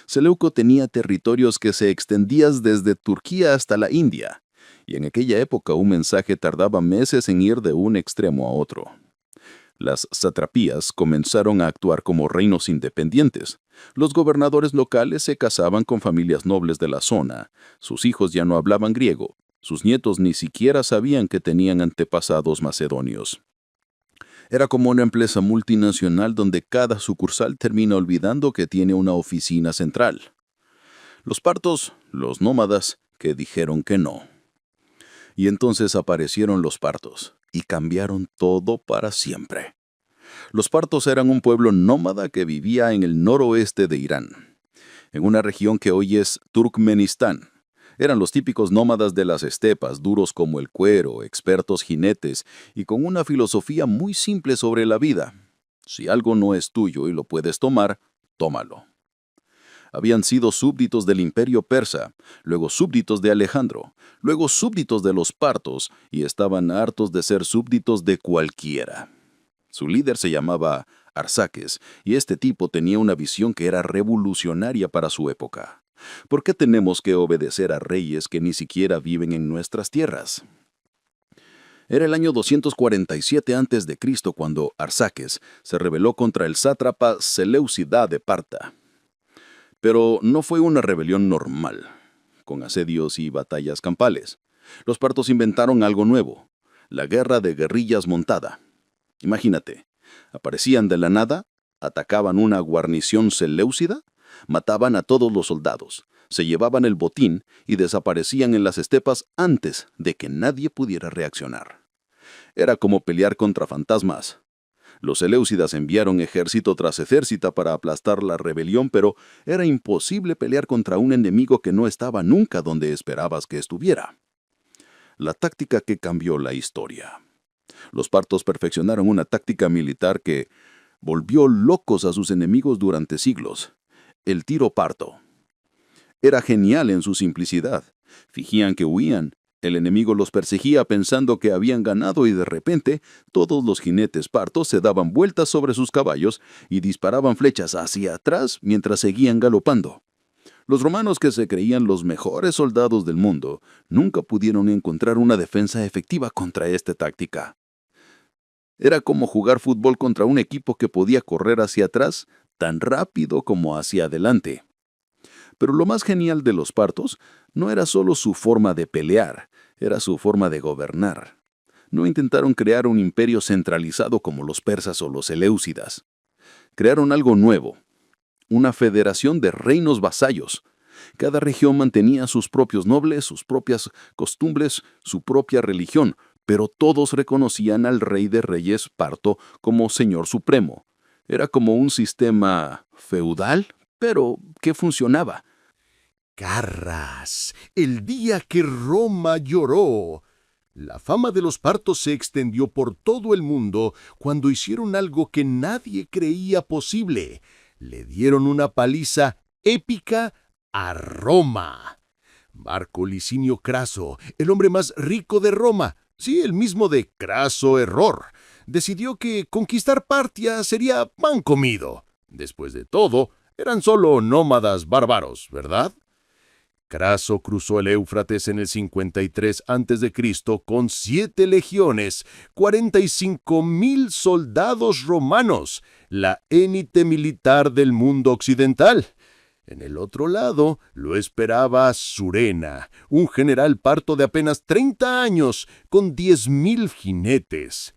Seleuco tenía territorios que se extendían desde Turquía hasta la India, y en aquella época un mensaje tardaba meses en ir de un extremo a otro. Las satrapías comenzaron a actuar como reinos independientes. Los gobernadores locales se casaban con familias nobles de la zona. Sus hijos ya no hablaban griego. Sus nietos ni siquiera sabían que tenían antepasados macedonios. Era como una empresa multinacional donde cada sucursal termina olvidando que tiene una oficina central. Los partos, los nómadas, que dijeron que no. Y entonces aparecieron los partos y cambiaron todo para siempre. Los partos eran un pueblo nómada que vivía en el noroeste de Irán, en una región que hoy es Turkmenistán. Eran los típicos nómadas de las estepas, duros como el cuero, expertos jinetes y con una filosofía muy simple sobre la vida. Si algo no es tuyo y lo puedes tomar, tómalo. Habían sido súbditos del imperio persa, luego súbditos de Alejandro, luego súbditos de los partos y estaban hartos de ser súbditos de cualquiera. Su líder se llamaba Arsaques y este tipo tenía una visión que era revolucionaria para su época. ¿Por qué tenemos que obedecer a reyes que ni siquiera viven en nuestras tierras? Era el año 247 a.C. cuando Arsaques se rebeló contra el sátrapa Seleucidá de Parta. Pero no fue una rebelión normal, con asedios y batallas campales. Los partos inventaron algo nuevo, la guerra de guerrillas montada. Imagínate, aparecían de la nada, atacaban una guarnición seleucida, mataban a todos los soldados, se llevaban el botín y desaparecían en las estepas antes de que nadie pudiera reaccionar. Era como pelear contra fantasmas. Los seleucidas enviaron ejército tras ejército para aplastar la rebelión, pero era imposible pelear contra un enemigo que no estaba nunca donde esperabas que estuviera. La táctica que cambió la historia. Los partos perfeccionaron una táctica militar que volvió locos a sus enemigos durante siglos. El tiro parto. Era genial en su simplicidad. Fingían que huían. El enemigo los perseguía pensando que habían ganado y de repente todos los jinetes partos se daban vueltas sobre sus caballos y disparaban flechas hacia atrás mientras seguían galopando. Los romanos, que se creían los mejores soldados del mundo, nunca pudieron encontrar una defensa efectiva contra esta táctica. Era como jugar fútbol contra un equipo que podía correr hacia atrás tan rápido como hacia adelante. Pero lo más genial de los partos no era solo su forma de pelear, era su forma de gobernar. No intentaron crear un imperio centralizado como los persas o los seleucidas. Crearon algo nuevo, una federación de reinos vasallos. Cada región mantenía sus propios nobles, sus propias costumbres, su propia religión, pero todos reconocían al rey de reyes parto como señor supremo. Era como un sistema feudal, pero que funcionaba. Carras, el día que Roma lloró. La fama de los partos se extendió por todo el mundo cuando hicieron algo que nadie creía posible. Le dieron una paliza épica a Roma. Marco Licinio Craso, el hombre más rico de Roma, sí, el mismo de craso error, decidió que conquistar Partia sería pan comido. Después de todo, eran solo nómadas bárbaros, ¿verdad? Craso cruzó el Éufrates en el 53 a.C. con 7 legiones, 45,000 soldados romanos, la élite militar del mundo occidental. En el otro lado lo esperaba Surena, un general parto de apenas 30 años, con 10,000 jinetes.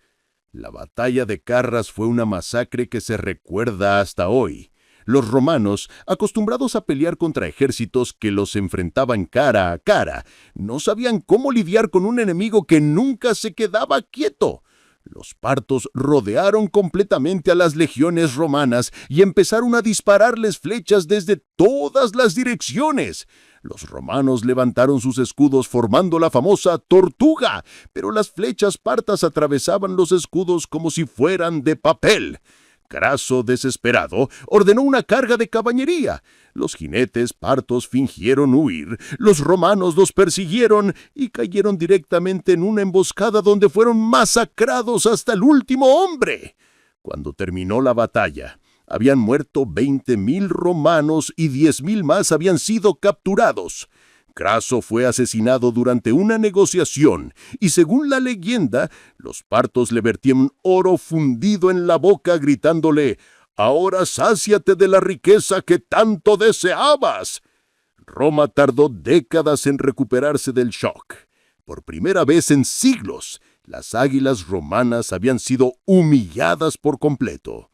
La batalla de Carras fue una masacre que se recuerda hasta hoy. Los romanos, acostumbrados a pelear contra ejércitos que los enfrentaban cara a cara, no sabían cómo lidiar con un enemigo que nunca se quedaba quieto. Los partos rodearon completamente a las legiones romanas y empezaron a dispararles flechas desde todas las direcciones. Los romanos levantaron sus escudos formando la famosa tortuga, pero las flechas partas atravesaban los escudos como si fueran de papel. Craso, desesperado, ordenó una carga de caballería. Los jinetes partos fingieron huir, los romanos los persiguieron y cayeron directamente en una emboscada donde fueron masacrados hasta el último hombre. Cuando terminó la batalla, habían muerto 20,000 romanos y 10,000 más habían sido capturados. Craso fue asesinado durante una negociación y, según la leyenda, los partos le vertían oro fundido en la boca gritándole: «Ahora sáciate de la riqueza que tanto deseabas». Roma tardó décadas en recuperarse del shock. Por primera vez en siglos, las águilas romanas habían sido humilladas por completo.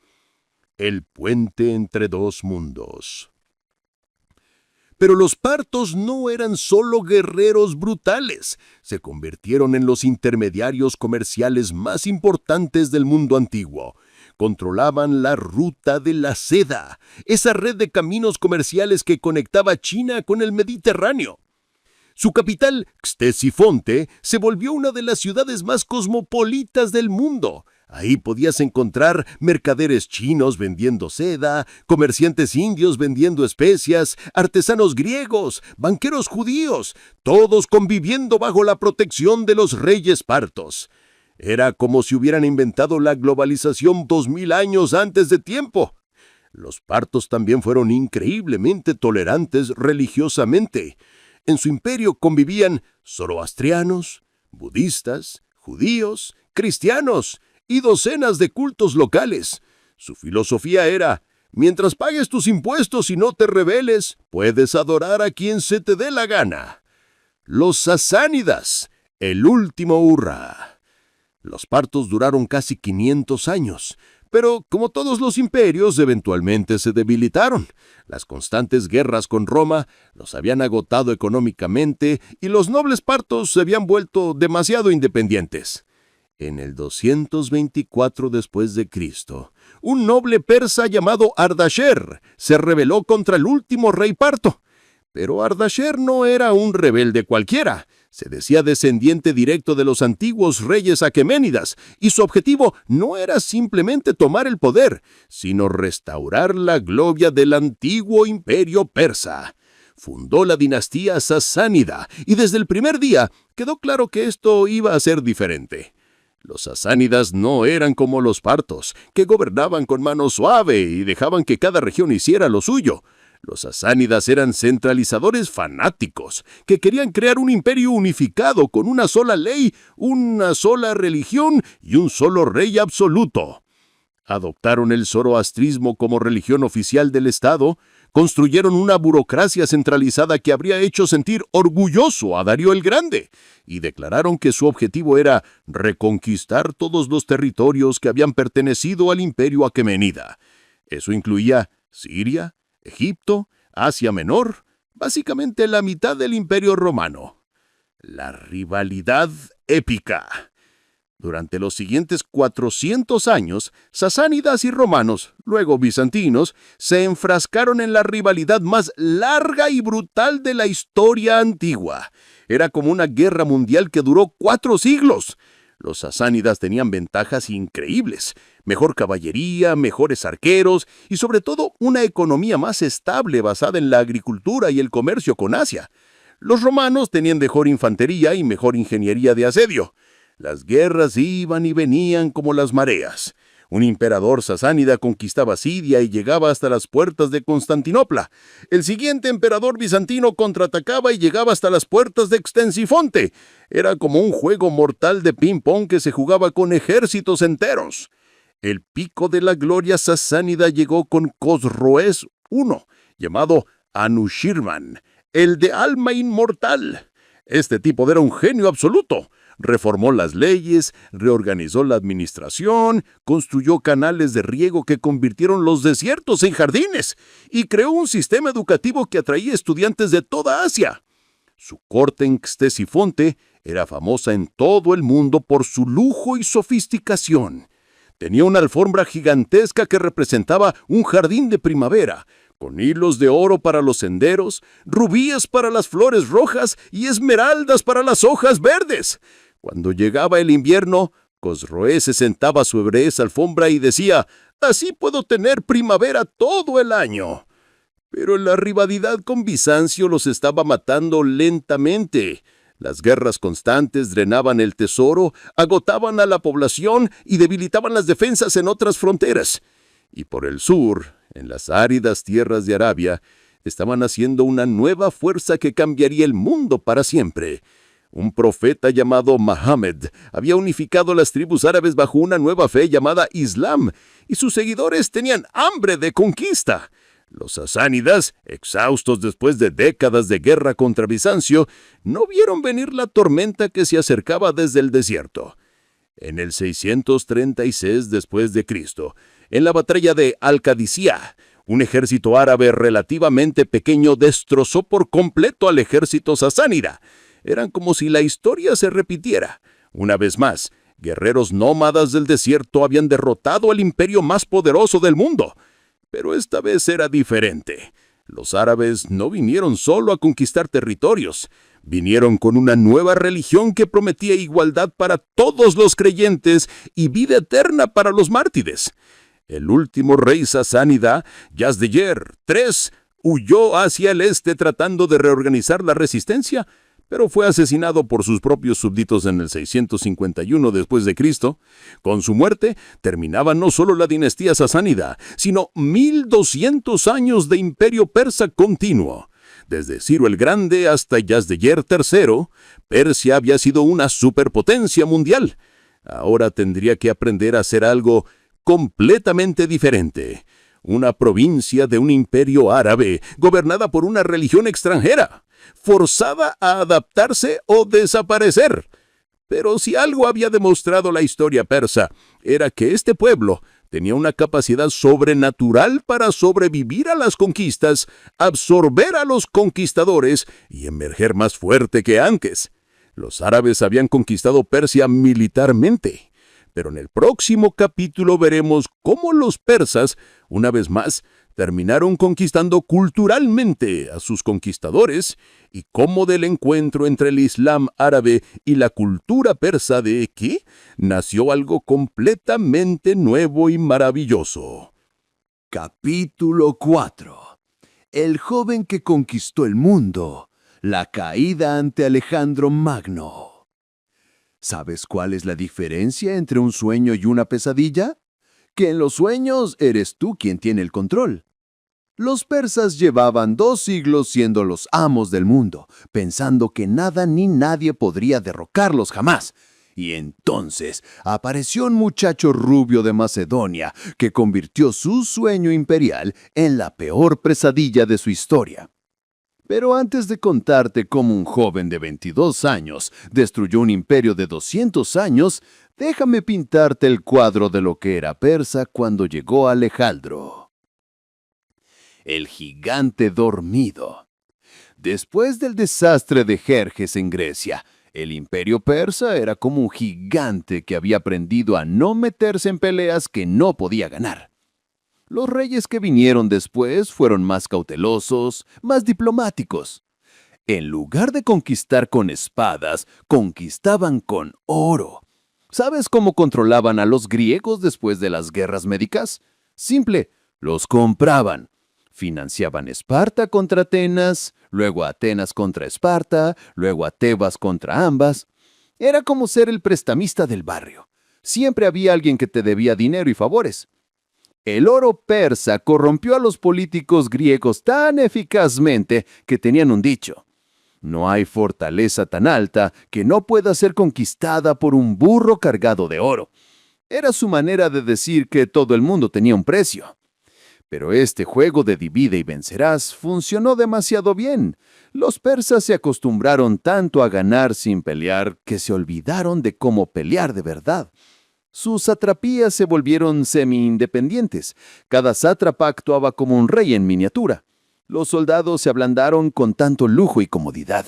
El puente entre dos mundos. Pero los partos no eran solo guerreros brutales, se convirtieron en los intermediarios comerciales más importantes del mundo antiguo. Controlaban la ruta de la seda, esa red de caminos comerciales que conectaba China con el Mediterráneo. Su capital, Ctesifonte, se volvió una de las ciudades más cosmopolitas del mundo. Ahí podías encontrar mercaderes chinos vendiendo seda, comerciantes indios vendiendo especias, artesanos griegos, banqueros judíos, todos conviviendo bajo la protección de los reyes partos. Era como si hubieran inventado la globalización 2000 años antes de tiempo. Los partos también fueron increíblemente tolerantes religiosamente. En su imperio convivían zoroastrianos, budistas, judíos, cristianos y docenas de cultos locales. Su filosofía era: mientras pagues tus impuestos y no te rebeles, puedes adorar a quien se te dé la gana. Los sasánidas, el último hurra. Los partos duraron casi 500 años, pero como todos los imperios, eventualmente se debilitaron. Las constantes guerras con Roma los habían agotado económicamente y los nobles partos se habían vuelto demasiado independientes. En el 224 después de Cristo, un noble persa llamado Ardasher se rebeló contra el último rey parto. Pero Ardasher no era un rebelde cualquiera. Se decía descendiente directo de los antiguos reyes aqueménidas, y su objetivo no era simplemente tomar el poder, sino restaurar la gloria del antiguo imperio persa. Fundó la dinastía sasánida, y desde el primer día quedó claro que esto iba a ser diferente. Los sasánidas no eran como los partos, que gobernaban con mano suave y dejaban que cada región hiciera lo suyo. Los sasánidas eran centralizadores fanáticos, que querían crear un imperio unificado con una sola ley, una sola religión y un solo rey absoluto. Adoptaron el zoroastrismo como religión oficial del Estado, construyeron una burocracia centralizada que habría hecho sentir orgulloso a Darío el Grande, y declararon que su objetivo era reconquistar todos los territorios que habían pertenecido al imperio aquemenida. Eso incluía Siria, Egipto, Asia Menor, básicamente la mitad del imperio romano. La rivalidad épica. Durante los siguientes 400 años, sasánidas y romanos, luego bizantinos, se enfrascaron en la rivalidad más larga y brutal de la historia antigua. Era como una guerra mundial que duró 4 siglos. Los sasánidas tenían ventajas increíbles: mejor caballería, mejores arqueros y sobre todo una economía más estable basada en la agricultura y el comercio con Asia. Los romanos tenían mejor infantería y mejor ingeniería de asedio. Las guerras iban y venían como las mareas. Un emperador sasánida conquistaba Siria y llegaba hasta las puertas de Constantinopla. El siguiente emperador bizantino contraatacaba y llegaba hasta las puertas de Ctesifonte. Era como un juego mortal de ping-pong que se jugaba con ejércitos enteros. El pico de la gloria sasánida llegó con Cosroes I, llamado Anushirvan, el de alma inmortal. Este tipo era un genio absoluto. reformó las leyes, reorganizó la administración, construyó canales de riego que convirtieron los desiertos en jardines y creó un sistema educativo que atraía estudiantes de toda Asia. Su corte en Ctesifonte era famosa en todo el mundo por su lujo y sofisticación. Tenía una alfombra gigantesca que representaba un jardín de primavera, con hilos de oro para los senderos, rubíes para las flores rojas y esmeraldas para las hojas verdes. Cuando llegaba el invierno, Cosroe se sentaba sobre esa alfombra y decía: «Así puedo tener primavera todo el año». Pero la rivalidad con Bizancio los estaba matando lentamente. Las guerras constantes drenaban el tesoro, agotaban a la población y debilitaban las defensas en otras fronteras. Y por el sur, en las áridas tierras de Arabia, estaban haciendo una nueva fuerza que cambiaría el mundo para siempre. Un profeta llamado Mohammed había unificado las tribus árabes bajo una nueva fe llamada Islam, y sus seguidores tenían hambre de conquista. Los sasánidas, exhaustos después de décadas de guerra contra Bizancio, no vieron venir la tormenta que se acercaba desde el desierto. En el 636 después de Cristo, en la batalla de Al-Qadisiyah, un ejército árabe relativamente pequeño destrozó por completo al ejército sasánida. Eran como si la historia se repitiera. Una vez más, guerreros nómadas del desierto habían derrotado al imperio más poderoso del mundo. Pero esta vez era diferente. Los árabes no vinieron solo a conquistar territorios. Vinieron con una nueva religión que prometía igualdad para todos los creyentes y vida eterna para los mártires. El último rey sasánida, Yazdeyer III, huyó hacia el este tratando de reorganizar la resistencia, pero fue asesinado por sus propios súbditos en el 651 después de Cristo. Con su muerte terminaba no solo la dinastía sasánida, sino 1200 años de imperio persa continuo. Desde Ciro el Grande hasta Yazdeyer III, Persia había sido una superpotencia mundial. Ahora tendría que aprender a hacer algo completamente diferente. Una provincia de un imperio árabe, gobernada por una religión extranjera, forzada a adaptarse o desaparecer. Pero si algo había demostrado la historia persa, era que este pueblo tenía una capacidad sobrenatural para sobrevivir a las conquistas, absorber a los conquistadores y emerger más fuerte que antes. Los árabes habían conquistado Persia militarmente, pero en el próximo capítulo veremos cómo los persas, una vez más, terminaron conquistando culturalmente a sus conquistadores y cómo del encuentro entre el Islam árabe y la cultura persa de ¿qué? Nació algo completamente nuevo y maravilloso. Capítulo 4. El joven que conquistó el mundo. La caída ante Alejandro Magno. ¿Sabes cuál es la diferencia entre un sueño y una pesadilla? Que en los sueños eres tú quien tiene el control. Los persas llevaban 2 siglos siendo los amos del mundo, pensando que nada ni nadie podría derrocarlos jamás. Y entonces apareció un muchacho rubio de Macedonia que convirtió su sueño imperial en la peor pesadilla de su historia. Pero antes de contarte cómo un joven de 22 años destruyó un imperio de 200 años, déjame pintarte el cuadro de lo que era Persa cuando llegó Alejandro. El gigante dormido. Después del desastre de Jerjes en Grecia, el imperio persa era como un gigante que había aprendido a no meterse en peleas que no podía ganar. Los reyes que vinieron después fueron más cautelosos, más diplomáticos. En lugar de conquistar con espadas, conquistaban con oro. ¿Sabes cómo controlaban a los griegos después de las guerras médicas? Simple, los compraban. Financiaban Esparta contra Atenas, luego Atenas contra Esparta, luego a Tebas contra ambas. Era como ser el prestamista del barrio. Siempre había alguien que te debía dinero y favores. El oro persa corrompió a los políticos griegos tan eficazmente que tenían un dicho: no hay fortaleza tan alta que no pueda ser conquistada por un burro cargado de oro. Era su manera de decir que todo el mundo tenía un precio. Pero este juego de divide y vencerás funcionó demasiado bien. Los persas se acostumbraron tanto a ganar sin pelear que se olvidaron de cómo pelear de verdad. Sus satrapías se volvieron semi-independientes. Cada sátrapa actuaba como un rey en miniatura. Los soldados se ablandaron con tanto lujo y comodidad.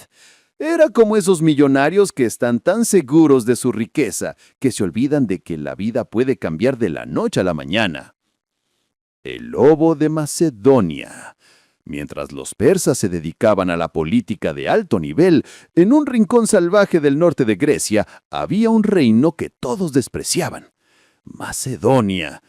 Era como esos millonarios que están tan seguros de su riqueza que se olvidan de que la vida puede cambiar de la noche a la mañana. El lobo de Macedonia. Mientras los persas se dedicaban a la política de alto nivel, en un rincón salvaje del norte de Grecia había un reino que todos despreciaban: Macedonia.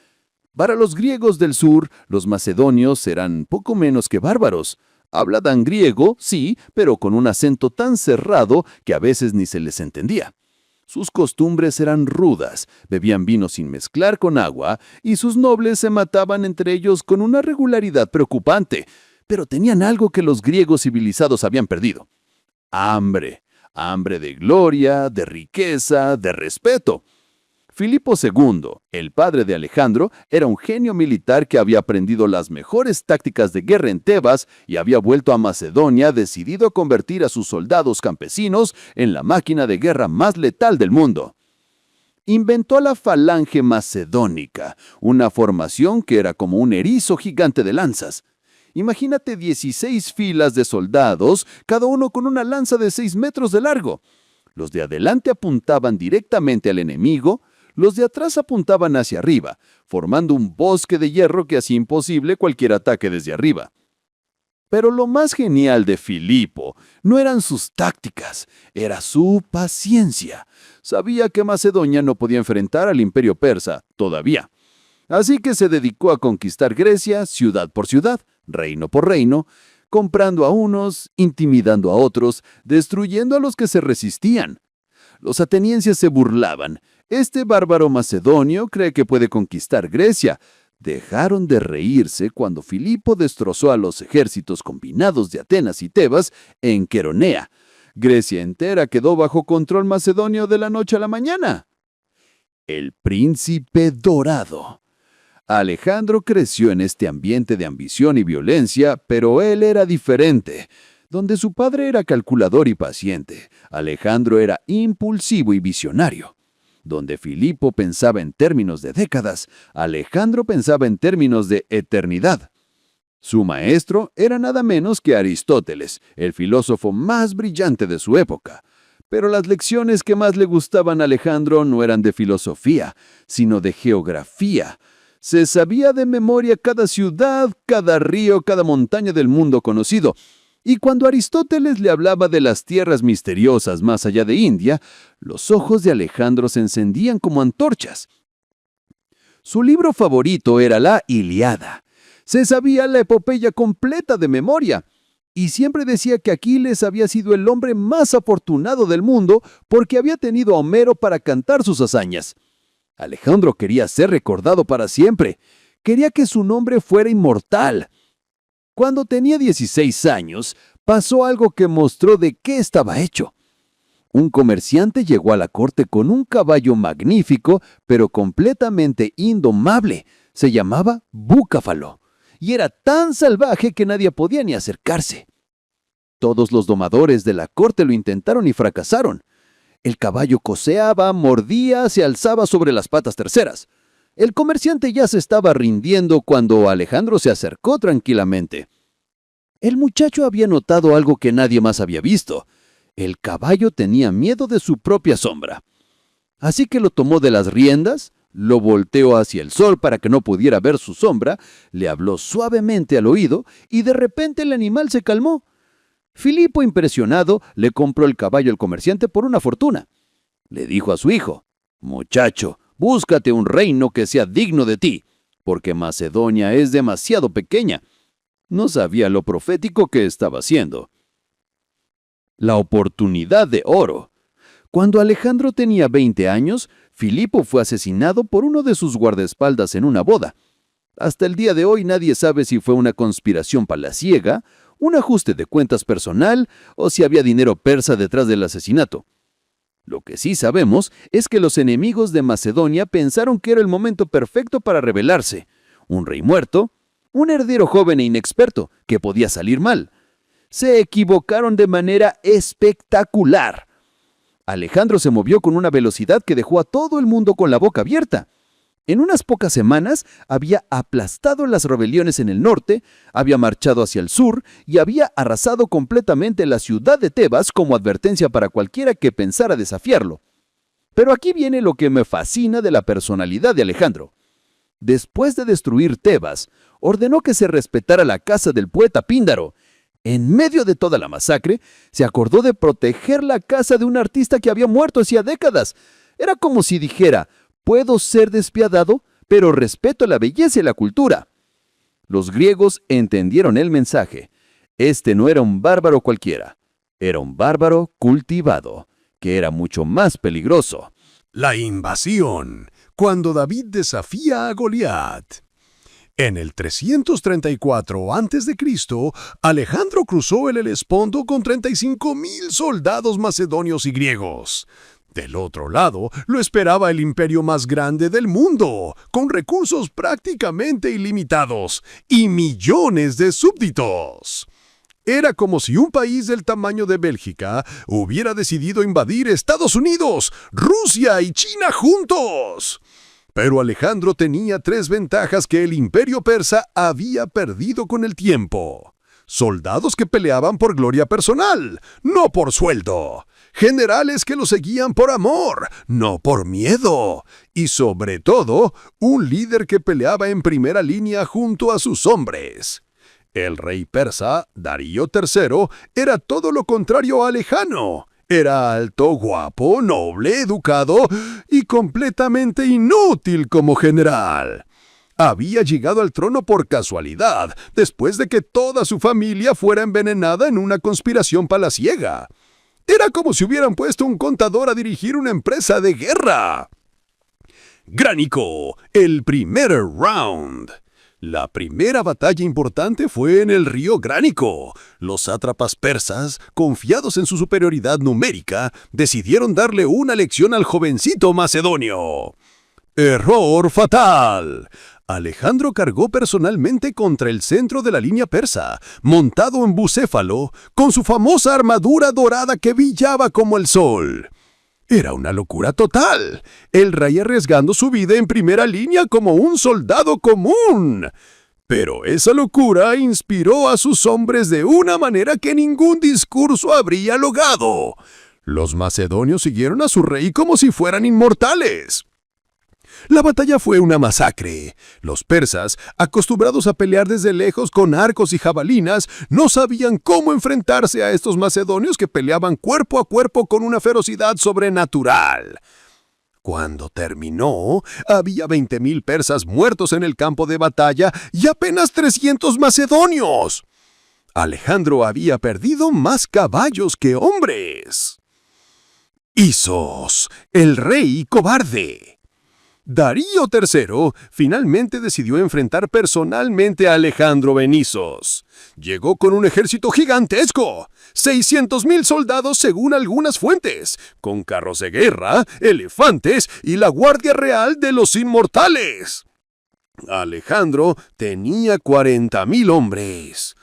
Para los griegos del sur, los macedonios eran poco menos que bárbaros. Hablaban griego, sí, pero con un acento tan cerrado que a veces ni se les entendía. Sus costumbres eran rudas, bebían vino sin mezclar con agua y sus nobles se mataban entre ellos con una regularidad preocupante. Pero tenían algo que los griegos civilizados habían perdido: hambre. Hambre de gloria, de riqueza, de respeto. Filipo II, el padre de Alejandro, era un genio militar que había aprendido las mejores tácticas de guerra en Tebas y había vuelto a Macedonia decidido a convertir a sus soldados campesinos en la máquina de guerra más letal del mundo. Inventó la falange macedónica, una formación que era como un erizo gigante de lanzas. Imagínate 16 filas de soldados, cada uno con una lanza de 6 metros de largo. Los de adelante apuntaban directamente al enemigo, los de atrás apuntaban hacia arriba, formando un bosque de hierro que hacía imposible cualquier ataque desde arriba. Pero lo más genial de Filipo no eran sus tácticas, era su paciencia. Sabía que Macedonia no podía enfrentar al imperio persa, todavía. Así que se dedicó a conquistar Grecia ciudad por ciudad, reino por reino, comprando a unos, intimidando a otros, destruyendo a los que se resistían. Los atenienses se burlaban. Este bárbaro macedonio cree que puede conquistar Grecia. Dejaron de reírse cuando Filipo destrozó a los ejércitos combinados de Atenas y Tebas en Queronea. Grecia entera quedó bajo control macedonio de la noche a la mañana. El príncipe dorado. Alejandro creció en este ambiente de ambición y violencia, pero él era diferente. Donde su padre era calculador y paciente, Alejandro era impulsivo y visionario. Donde Filipo pensaba en términos de décadas, Alejandro pensaba en términos de eternidad. Su maestro era nada menos que Aristóteles, el filósofo más brillante de su época. Pero las lecciones que más le gustaban a Alejandro no eran de filosofía, sino de geografía. Se sabía de memoria cada ciudad, cada río, cada montaña del mundo conocido. Y cuando Aristóteles le hablaba de las tierras misteriosas más allá de India, los ojos de Alejandro se encendían como antorchas. Su libro favorito era la Ilíada. Se sabía la epopeya completa de memoria. Y siempre decía que Aquiles había sido el hombre más afortunado del mundo porque había tenido a Homero para cantar sus hazañas. Alejandro quería ser recordado para siempre. Quería que su nombre fuera inmortal. Cuando tenía 16 años, pasó algo que mostró de qué estaba hecho. Un comerciante llegó a la corte con un caballo magnífico, pero completamente indomable. Se llamaba Búcafalo, y era tan salvaje que nadie podía ni acercarse. Todos los domadores de la corte lo intentaron y fracasaron. El caballo coceaba, mordía, se alzaba sobre las patas terceras. El comerciante ya se estaba rindiendo cuando Alejandro se acercó tranquilamente. El muchacho había notado algo que nadie más había visto. El caballo tenía miedo de su propia sombra. Así que lo tomó de las riendas, lo volteó hacia el sol para que no pudiera ver su sombra, le habló suavemente al oído y de repente el animal se calmó. Filipo, impresionado, le compró el caballo al comerciante por una fortuna. Le dijo a su hijo: «Muchacho, búscate un reino que sea digno de ti, porque Macedonia es demasiado pequeña». No sabía lo profético que estaba haciendo. La oportunidad de oro. Cuando Alejandro tenía 20 años, Filipo fue asesinado por uno de sus guardaespaldas en una boda. Hasta el día de hoy nadie sabe si fue una conspiración palaciega, un ajuste de cuentas personal o si había dinero persa detrás del asesinato. Lo que sí sabemos es que los enemigos de Macedonia pensaron que era el momento perfecto para rebelarse. Un rey muerto, Un heredero joven e inexperto, que podía salir mal. Se equivocaron de manera espectacular. Alejandro se movió con una velocidad que dejó a todo el mundo con la boca abierta. En unas pocas semanas había aplastado las rebeliones en el norte, había marchado hacia el sur y había arrasado completamente la ciudad de Tebas como advertencia para cualquiera que pensara desafiarlo. Pero aquí viene lo que me fascina de la personalidad de Alejandro. Después de destruir Tebas, ordenó que se respetara la casa del poeta Píndaro. En medio de toda la masacre, se acordó de proteger la casa de un artista que había muerto hacía décadas. Era como si dijera: puedo ser despiadado, pero respeto la belleza y la cultura. Los griegos entendieron el mensaje. Este no era un bárbaro cualquiera, era un bárbaro cultivado, que era mucho más peligroso. La invasión, cuando David desafía a Goliat. En el 334 a.C., Alejandro cruzó el Helesponto con 35,000 soldados macedonios y griegos. Del otro lado, lo esperaba el imperio más grande del mundo, con recursos prácticamente ilimitados y millones de súbditos. Era como si un país del tamaño de Bélgica hubiera decidido invadir Estados Unidos, Rusia y China juntos. Pero Alejandro tenía 3 ventajas que el imperio persa había perdido con el tiempo. Soldados que peleaban por gloria personal, no por sueldo. Generales que lo seguían por amor, no por miedo. Y sobre todo, un líder que peleaba en primera línea junto a sus hombres. El rey persa, Darío III, era todo lo contrario a lejano. Era alto, guapo, noble, educado y completamente inútil como general. Había llegado al trono por casualidad, después de que toda su familia fuera envenenada en una conspiración palaciega. Era como si hubieran puesto un contador a dirigir una empresa de guerra. Gránico, el primer round. La primera batalla importante fue en el río Gránico. Los sátrapas persas, confiados en su superioridad numérica, decidieron darle una lección al jovencito macedonio. ¡Error fatal! Alejandro cargó personalmente contra el centro de la línea persa, montado en bucéfalo, con su famosa armadura dorada que brillaba como el sol. Era una locura total, el rey arriesgando su vida en primera línea como un soldado común. Pero esa locura inspiró a sus hombres de una manera que ningún discurso habría logrado. Los macedonios siguieron a su rey como si fueran inmortales. La batalla fue una masacre. Los persas, acostumbrados a pelear desde lejos con arcos y jabalinas, no sabían cómo enfrentarse a estos macedonios que peleaban cuerpo a cuerpo con una ferocidad sobrenatural. Cuando terminó, había 20,000 persas muertos en el campo de batalla y apenas 300 macedonios. Alejandro había perdido más caballos que hombres. Isos, el rey cobarde. Darío III finalmente decidió enfrentar personalmente a Alejandro Benizos. Llegó con un ejército gigantesco, 600,000 soldados según algunas fuentes, con carros de guerra, elefantes y la Guardia Real de los Inmortales. Alejandro tenía 40,000 hombres.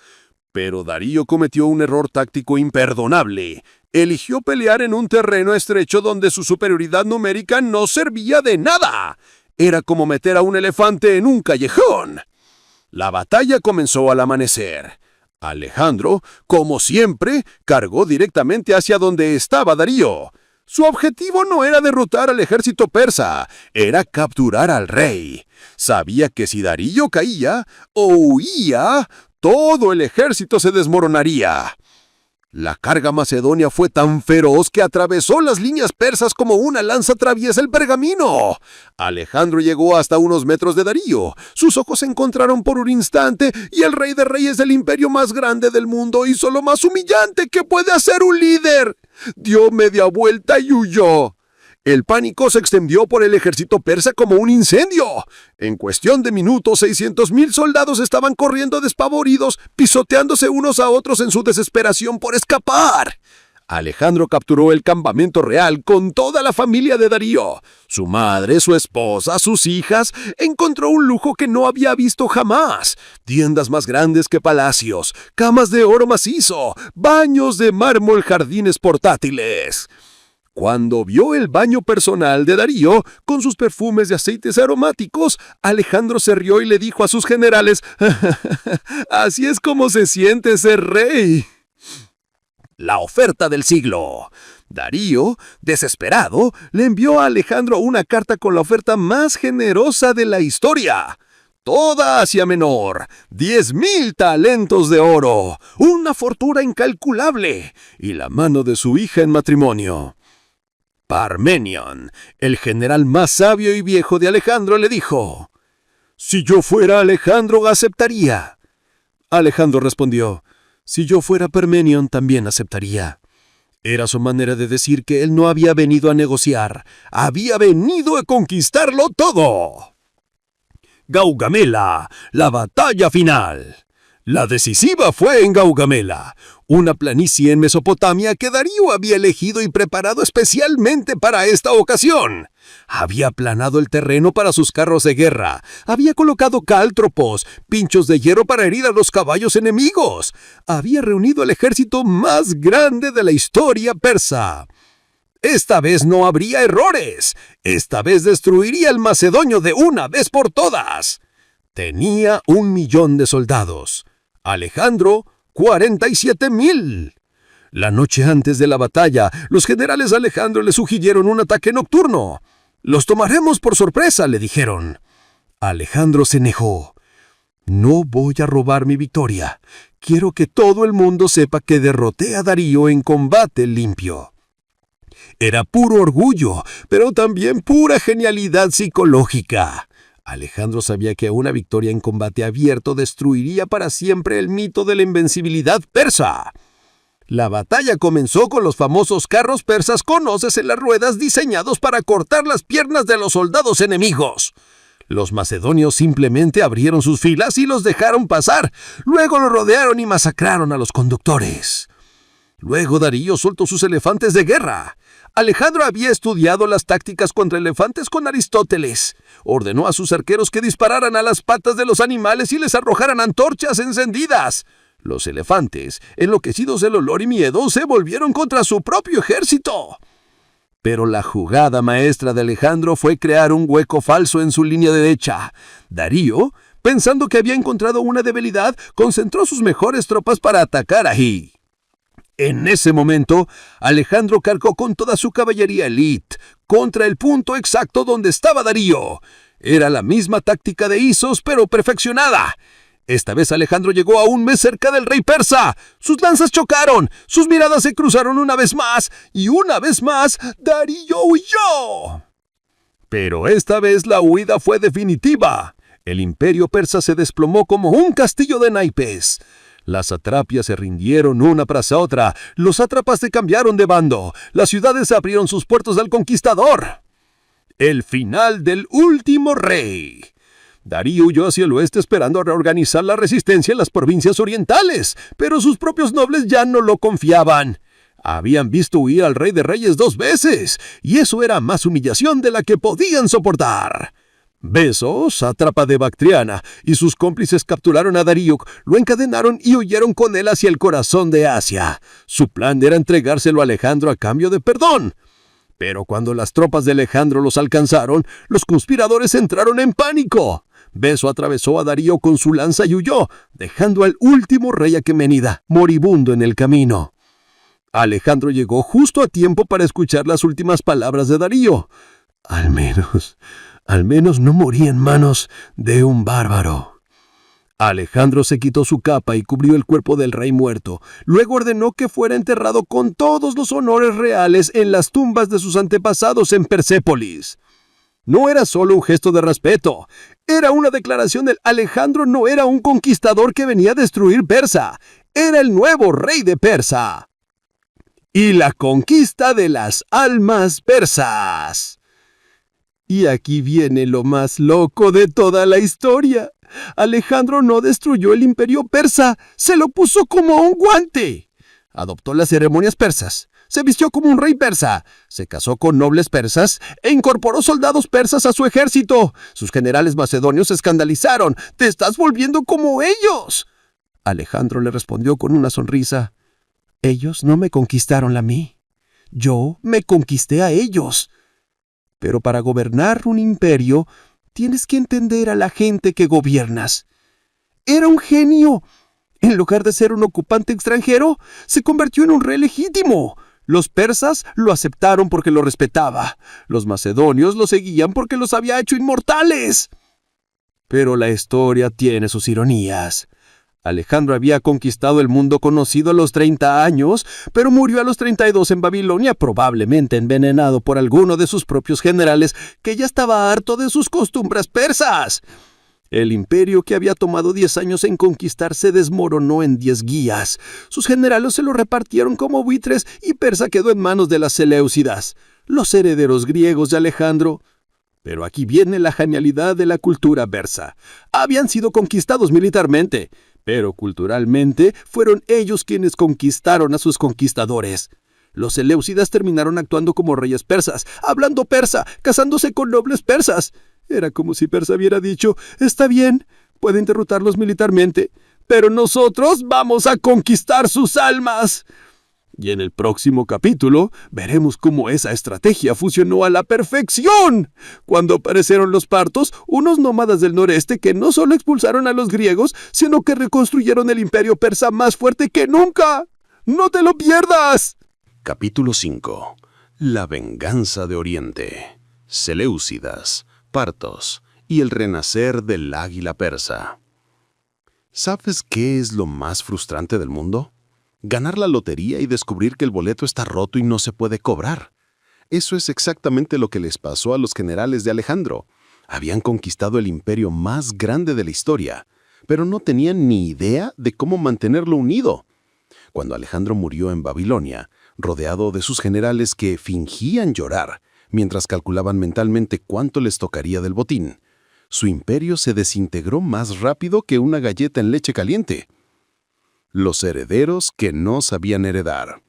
Pero Darío cometió un error táctico imperdonable. Eligió pelear en un terreno estrecho donde su superioridad numérica no servía de nada. Era como meter a un elefante en un callejón. La batalla comenzó al amanecer. Alejandro, como siempre, cargó directamente hacia donde estaba Darío. Su objetivo no era derrotar al ejército persa, era capturar al rey. Sabía que si Darío caía o huía, todo el ejército se desmoronaría. La carga macedonia fue tan feroz que atravesó las líneas persas como una lanza atraviesa el pergamino. Alejandro llegó hasta unos metros de Darío. Sus ojos se encontraron por un instante y el rey de reyes del imperio más grande del mundo hizo lo más humillante que puede hacer un líder. Dio media vuelta y huyó. El pánico se extendió por el ejército persa como un incendio. En cuestión de minutos, 600,000 soldados estaban corriendo despavoridos, pisoteándose unos a otros en su desesperación por escapar. Alejandro capturó el campamento real con toda la familia de Darío. Su madre, su esposa, sus hijas, encontró un lujo que no había visto jamás. Tiendas más grandes que palacios, camas de oro macizo, baños de mármol, jardines portátiles. Cuando vio el baño personal de Darío, con sus perfumes de aceites aromáticos, Alejandro se rió y le dijo a sus generales, «Así es como se siente ser rey». La oferta del siglo. Darío, desesperado, le envió a Alejandro una carta con la oferta más generosa de la historia. Toda Asia Menor, 10,000 talentos de oro, una fortuna incalculable y la mano de su hija en matrimonio. Parmenion, el general más sabio y viejo de Alejandro, le dijo, «Si yo fuera Alejandro, aceptaría». Alejandro respondió, «Si yo fuera Parmenion, también aceptaría». Era su manera de decir que él no había venido a negociar, había venido a conquistarlo todo. Gaugamela, la batalla final. La decisiva fue en Gaugamela, una planicie en Mesopotamia que Darío había elegido y preparado especialmente para esta ocasión. Había aplanado el terreno para sus carros de guerra, había colocado cáltropos, pinchos de hierro para herir a los caballos enemigos, había reunido el ejército más grande de la historia persa. Esta vez no habría errores, esta vez destruiría al macedonio de una vez por todas. Tenía 1,000,000 de soldados. Alejandro, 47,000. La noche antes de la batalla, los generales a Alejandro le sugirieron un ataque nocturno. «Los tomaremos por sorpresa», le dijeron. Alejandro se negó. «No voy a robar mi victoria. Quiero que todo el mundo sepa que derroté a Darío en combate limpio». Era puro orgullo, pero también pura genialidad psicológica. Alejandro sabía que una victoria en combate abierto destruiría para siempre el mito de la invencibilidad persa. La batalla comenzó con los famosos carros persas con hoces en las ruedas diseñados para cortar las piernas de los soldados enemigos. Los macedonios simplemente abrieron sus filas y los dejaron pasar. Luego los rodearon y masacraron a los conductores. Luego Darío soltó sus elefantes de guerra. Alejandro había estudiado las tácticas contra elefantes con Aristóteles. Ordenó a sus arqueros que dispararan a las patas de los animales y les arrojaran antorchas encendidas. Los elefantes, enloquecidos del olor y miedo, se volvieron contra su propio ejército. Pero la jugada maestra de Alejandro fue crear un hueco falso en su línea derecha. Darío, pensando que había encontrado una debilidad, concentró sus mejores tropas para atacar ahí. En ese momento, Alejandro cargó con toda su caballería elite contra el punto exacto donde estaba Darío. Era la misma táctica de Isos, pero perfeccionada. Esta vez Alejandro llegó aún más cerca del rey persa. Sus lanzas chocaron, sus miradas se cruzaron una vez más, y una vez más, Darío huyó. Pero esta vez la huida fue definitiva. El imperio persa se desplomó como un castillo de naipes. Las satrapias se rindieron una tras otra, los sátrapas se cambiaron de bando, las ciudades abrieron sus puertos al conquistador. El final del último rey. Darío huyó hacia el oeste esperando reorganizar la resistencia en las provincias orientales, pero sus propios nobles ya no lo confiaban. Habían visto huir al rey de reyes 2 veces, y eso era más humillación de la que podían soportar. Beso, sátrapa de Bactriana, y sus cómplices capturaron a Darío, lo encadenaron y huyeron con él hacia el corazón de Asia. Su plan era entregárselo a Alejandro a cambio de perdón. Pero cuando las tropas de Alejandro los alcanzaron, los conspiradores entraron en pánico. Beso atravesó a Darío con su lanza y huyó, dejando al último rey aqueménida, moribundo en el camino. Alejandro llegó justo a tiempo para escuchar las últimas palabras de Darío. Al menos no morí en manos de un bárbaro. Alejandro se quitó su capa y cubrió el cuerpo del rey muerto. Luego ordenó que fuera enterrado con todos los honores reales en las tumbas de sus antepasados en Persépolis. No era solo un gesto de respeto, era una declaración de Alejandro no era un conquistador que venía a destruir Persa, era el nuevo rey de Persa. Y la conquista de las almas persas. Y aquí viene lo más loco de toda la historia. Alejandro no destruyó el imperio persa, se lo puso como un guante. Adoptó las ceremonias persas, se vistió como un rey persa, se casó con nobles persas e incorporó soldados persas a su ejército. Sus generales macedonios se escandalizaron. ¡Te estás volviendo como ellos! Alejandro le respondió con una sonrisa. Ellos no me conquistaron a mí. Yo me conquisté a ellos. Pero para gobernar un imperio, tienes que entender a la gente que gobiernas. Era un genio. En lugar de ser un ocupante extranjero, se convirtió en un rey legítimo. Los persas lo aceptaron porque lo respetaba. Los macedonios lo seguían porque los había hecho inmortales. Pero la historia tiene sus ironías. Alejandro había conquistado el mundo conocido a los 30 años, pero murió a los 32 en Babilonia, probablemente envenenado por alguno de sus propios generales que ya estaba harto de sus costumbres persas. El imperio que había tomado 10 años en conquistar se desmoronó en 10 días. Sus generales se lo repartieron como buitres y Persa quedó en manos de las Seleucidas, los herederos griegos de Alejandro. Pero aquí viene la genialidad de la cultura persa. Habían sido conquistados militarmente, pero culturalmente fueron ellos quienes conquistaron a sus conquistadores. Los Seleucidas terminaron actuando como reyes persas, hablando persa, casándose con nobles persas. Era como si Persa hubiera dicho, está bien, pueden derrotarlos militarmente, pero nosotros vamos a conquistar sus almas. Y en el próximo capítulo veremos cómo esa estrategia funcionó a la perfección. Cuando aparecieron los partos, unos nómadas del noreste que no solo expulsaron a los griegos, sino que reconstruyeron el imperio persa más fuerte que nunca. ¡No te lo pierdas! Capítulo 5. La venganza de Oriente. Seleucidas, partos y el renacer del águila persa. ¿Sabes qué es lo más frustrante del mundo? Ganar la lotería y descubrir que el boleto está roto y no se puede cobrar. Eso es exactamente lo que les pasó a los generales de Alejandro. Habían conquistado el imperio más grande de la historia, pero no tenían ni idea de cómo mantenerlo unido. Cuando Alejandro murió en Babilonia, rodeado de sus generales que fingían llorar, mientras calculaban mentalmente cuánto les tocaría del botín, su imperio se desintegró más rápido que una galleta en leche caliente. Los herederos que no sabían heredar.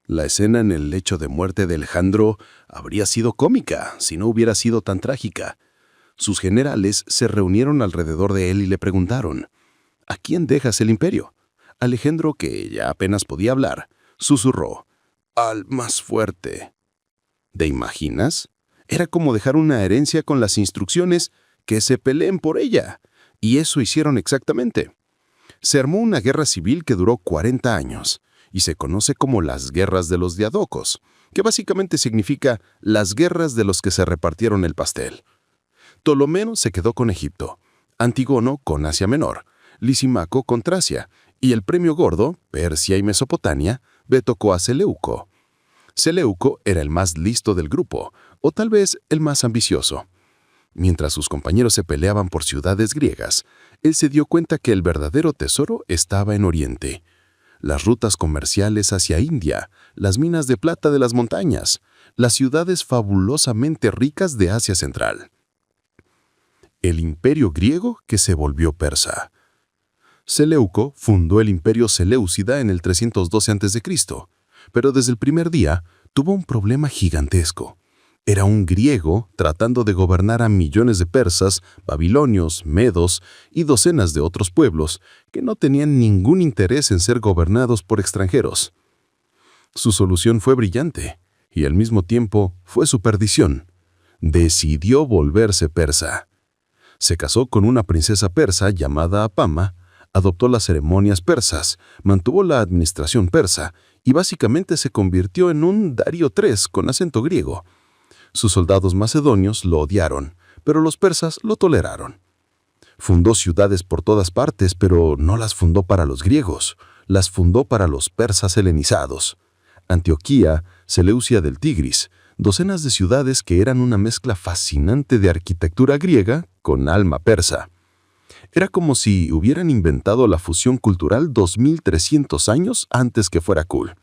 La escena en el lecho de muerte de Alejandro habría sido cómica si no hubiera sido tan trágica. Sus generales se reunieron alrededor de él y le preguntaron, ¿a quién dejas el imperio? Alejandro, que ya apenas podía hablar, susurró, al más fuerte. ¿Te imaginas? Era como dejar una herencia con las instrucciones que se peleen por ella. Y eso hicieron exactamente. Se armó una guerra civil que duró 40 años y se conoce como las guerras de los diadocos, que básicamente significa las guerras de los que se repartieron el pastel. Ptolomeo se quedó con Egipto, Antígono con Asia Menor, Lisímaco con Tracia y el premio gordo, Persia y Mesopotamia, le tocó a Seleuco. Seleuco era el más listo del grupo, o tal vez el más ambicioso. Mientras sus compañeros se peleaban por ciudades griegas, él se dio cuenta que el verdadero tesoro estaba en Oriente. Las rutas comerciales hacia India, las minas de plata de las montañas, las ciudades fabulosamente ricas de Asia Central. El imperio griego que se volvió persa. Seleuco fundó el imperio Seleucida en el 312 a.C., pero desde el primer día tuvo un problema gigantesco. Era un griego tratando de gobernar a millones de persas, babilonios, medos y docenas de otros pueblos que no tenían ningún interés en ser gobernados por extranjeros. Su solución fue brillante y al mismo tiempo fue su perdición. Decidió volverse persa. Se casó con una princesa persa llamada Apama, adoptó las ceremonias persas, mantuvo la administración persa y básicamente se convirtió en un Darío III con acento griego. Sus soldados macedonios lo odiaron, pero los persas lo toleraron. Fundó ciudades por todas partes, pero no las fundó para los griegos, las fundó para los persas helenizados. Antioquía, Seleucia del Tigris, docenas de ciudades que eran una mezcla fascinante de arquitectura griega con alma persa. Era como si hubieran inventado la fusión cultural 2300 años antes que fuera cool.